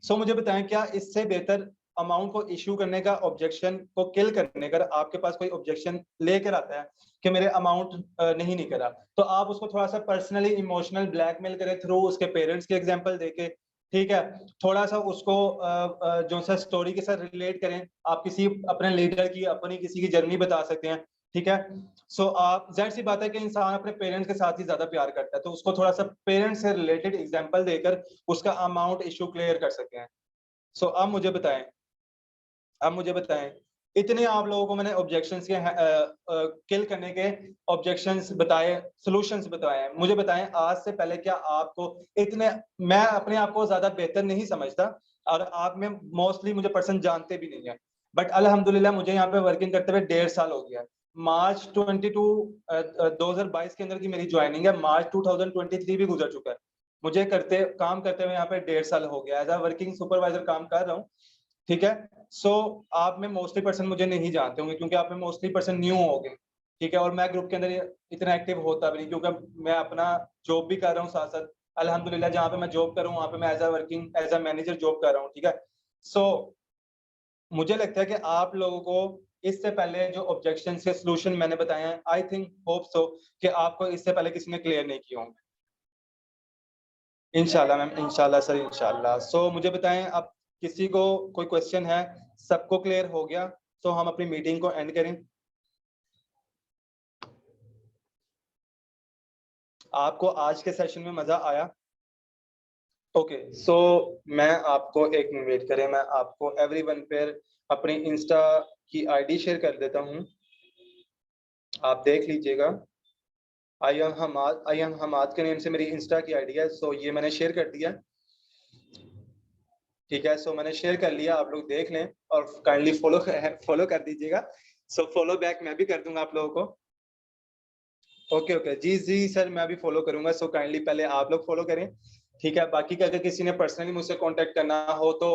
सो मुझे बताएँ क्या इससे बेहतर अमाउंट को इश्यू करने का, ऑब्जेक्शन को किल करने का, आपके पास कोई ऑब्जेक्शन लेकर आता है कि मेरे अमाउंट नहीं निकला, तो आप उसको थोड़ा-सा पर्सनली इमोशनल ब्लैकमेल करें थ्रू उसके पेरेंट्स के एग्ज़ाम्पल देके, ठीक है? थोड़ा-सा उसको जो-सा स्टोरी के साथ रिलेट करें, आप किसी अपने लीडर की, अपनी किसी की जर्नी बता सकते हैं, ठीक है? सो आप ज़ाहिर-सी बात है कि इंसान अपने पेरेंट्स के साथ ही ज़्यादा प्यार करता है, तो उसको थोड़ा-सा पेरेंट्स से रिलेटेड एग्ज़ाम्पल देकर उसका अमाउंट इश्यू क्लियर कर सकते हैं। सो अब मुझे बताएँ, इतने आप लोगों को मैंने ऑब्जेक्शंस किल करने के ऑब्जेक्शंस बताए, सॉल्यूशंस बताए हैं। मुझे बताएँ आज से पहले क्या आपको इतने मैं अपने आप को ज़्यादा बेहतर नहीं समझता। और आप में मोस्टली मुझे पर्सन जानते भी नहीं है, बट अल्हम्दुलिल्लाह मुझे यहाँ पे वर्किंग करते हुए 1.5 साल हो गया। मार्च 2022 के अंदर की मेरी ज्वाइनिंग है, मार्च 2023 भी गुजर चुका है। मुझे काम करते हुए यहाँ पे 1.5 साल हो गया, एज अ वर्किंग सुपरवाइजर काम कर रहा हूँ, ठीक है। सो आप में मोस्टली पर्सन मुझे नहीं जानते होंगे, क्योंकि आप में मोस्टली पर्सन न्यू हो गए, ठीक है। और मैं ग्रुप के अंदर इतना एक्टिव होता भी नहीं, क्योंकि मैं अपना जॉब भी कर रहा हूँ साथ साथ। अल्हम्दुलिल्लाह जहाँ पे मैं जॉब कर रहा हूँ वहाँ पे मैं एज अ मैनेजर जॉब कर रहा हूँ, ठीक है। सो मुझे लगता है कि आप लोगों को इससे पहले जो ऑब्जेक्शन के सॉल्यूशन मैंने बताए हैं, आई थिंक होप सो कि आपको इससे पहले किसी ने क्लियर नहीं किए होंगे। इंशाल्लाह मैम, इंशाल्लाह सर, इंशाल्लाह। सो मुझे बताएं, आप किसी को कोई क्वेश्चन है? सबको क्लियर हो गया तो हम अपनी मीटिंग को एंड करें। आपको आज के सेशन में मजा आया? ओके, सो मैं आपको एक मिनट वेट करें, मैं आपको एवरीवन पर अपनी इंस्टा की आईडी शेयर कर देता हूँ, आप देख लीजिएगा। आई एम हमाद के नेम से मेरी इंस्टा की आईडी है, सो ये मैंने शेयर कर दिया, ठीक है। सो मैंने शेयर कर लिया, आप लोग देख लें और काइंडली फॉलो कर दीजिएगा। सो फॉलो बैक मैं भी कर दूंगा आप लोगों को। ओके ओके, जी जी सर, मैं भी फॉलो करूंगा। सो काइंडली पहले आप लोग फॉलो करें, ठीक है। बाकी का अगर किसी ने पर्सनली मुझसे कांटेक्ट करना हो तो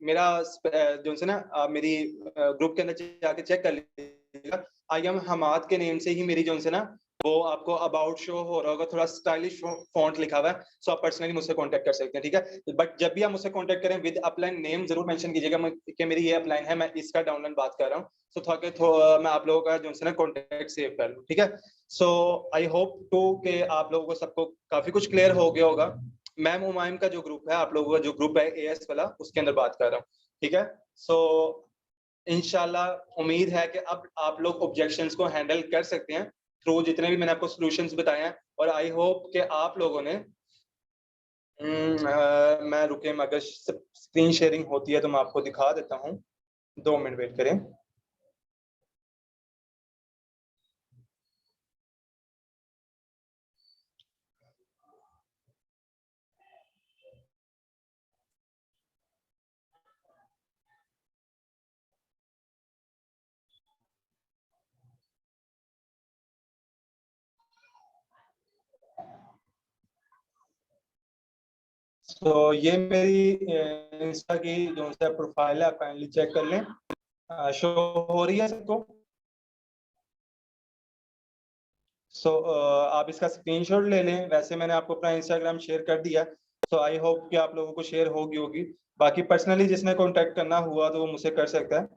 मेरा जो है ना मेरी ग्रुप के अंदर जाके चेक कर लीजिएगा। आई एम हमाद के नेम से ही मेरी जो है ना वो आपको अबाउट शो हो रहा होगा, थोड़ा स्टाइलिश फॉन्ट लिखा हुआ है। सो आप पर्सनली मुझसे कांटेक्ट कर सकते हैं, ठीक है। बट जब भी आप मुझसे कांटेक्ट करें विद अपलाइन नेम जरूर मेंशन कीजिएगा कि मेरी ये अपलाइन है, मैं इसका डाउनलाइन बात कर रहा हूँ। सो मैं आप लोगों का जो है ना कांटेक्ट सेव कर लूँ, ठीक है। सो आई होप टू कि आप लोगों को सबको काफी कुछ क्लियर हो गया होगा। मैम हुमायूं का जो ग्रुप है, आप लोगों का जो ग्रुप है एएस वाला, उसके अंदर बात कर रहा हूँ, ठीक है। सो इंशाल्लाह उम्मीद है कि अब आप लोग ऑब्जेक्शंस को हैंडल कर सकते हैं थ्रू जितने भी मैंने आपको सॉल्यूशंस बताए हैं। और आई होप कि आप लोगों ने मैं रुके, अगर स्क्रीन शेयरिंग होती है तो मैं आपको दिखा देता हूँ, 2 मिनट वेट करें। तो ये मेरी इंस्टा की जो है प्रोफाइल है, आप काइंडली चेक कर लें। शो हो रही है सबको? आप इसका स्क्रीनशॉट ले लें। वैसे मैंने आपको अपना इंस्टाग्राम शेयर कर दिया, सो आई होप कि आप लोगों को शेयर होगी। बाकी पर्सनली जिसने कांटेक्ट करना हुआ तो वो मुझसे कर सकता है।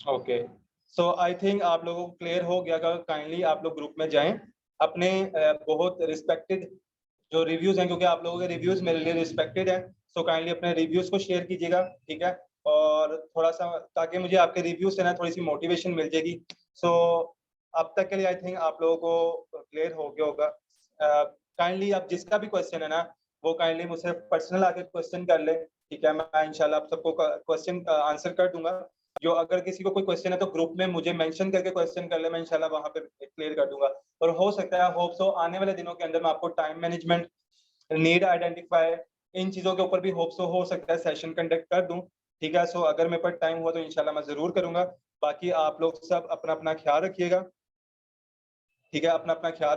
ओके, सो आई थिंक आप लोगों को क्लियर हो गया। काइंडली आप लोग ग्रुप में जाएं, अपने बहुत रिस्पेक्टेड जो रिव्यूज हैं, क्योंकि आप लोगों के रिव्यूज मेरे लिए रिस्पेक्टेड है, सो काइंडली अपने रिव्यूज को शेयर कीजिएगा, ठीक है। और थोड़ा सा ताकि मुझे आपके रिव्यूज से ना थोड़ी सी मोटिवेशन मिल जाएगी। सो अब तक के लिए आई थिंक आप लोगों को क्लियर हो गया होगा। काइंडली आप जिसका भी क्वेश्चन है ना वो काइंडली मुझसे पर्सनल आके क्वेश्चन कर ले, ठीक है। मैं इंशाल्लाह आप सबको क्वेश्चन आंसर कर दूंगा। जो अगर किसी को कोई क्वेश्चन है तो ग्रुप में मुझे मेंशन करके क्वेश्चन कर ले, मैं इंशाल्लाह वहां पे क्लियर कर दूंगा। और हो सकता है होप सो आने वाले दिनों के अंदर मैं आपको टाइम मैनेजमेंट, नीड आइडेंटिफाई, इन चीजों के ऊपर भी होप सो हो सकता है सेशन कंडक्ट कर दूं, ठीक है। सो अगर मेरे पास टाइम हुआ तो इंशाल्लाह मैं जरूर करूंगा। बाकी आप लोग सब अपना अपना ख्याल रखिएगा, ठीक है। अपना अपना ख्याल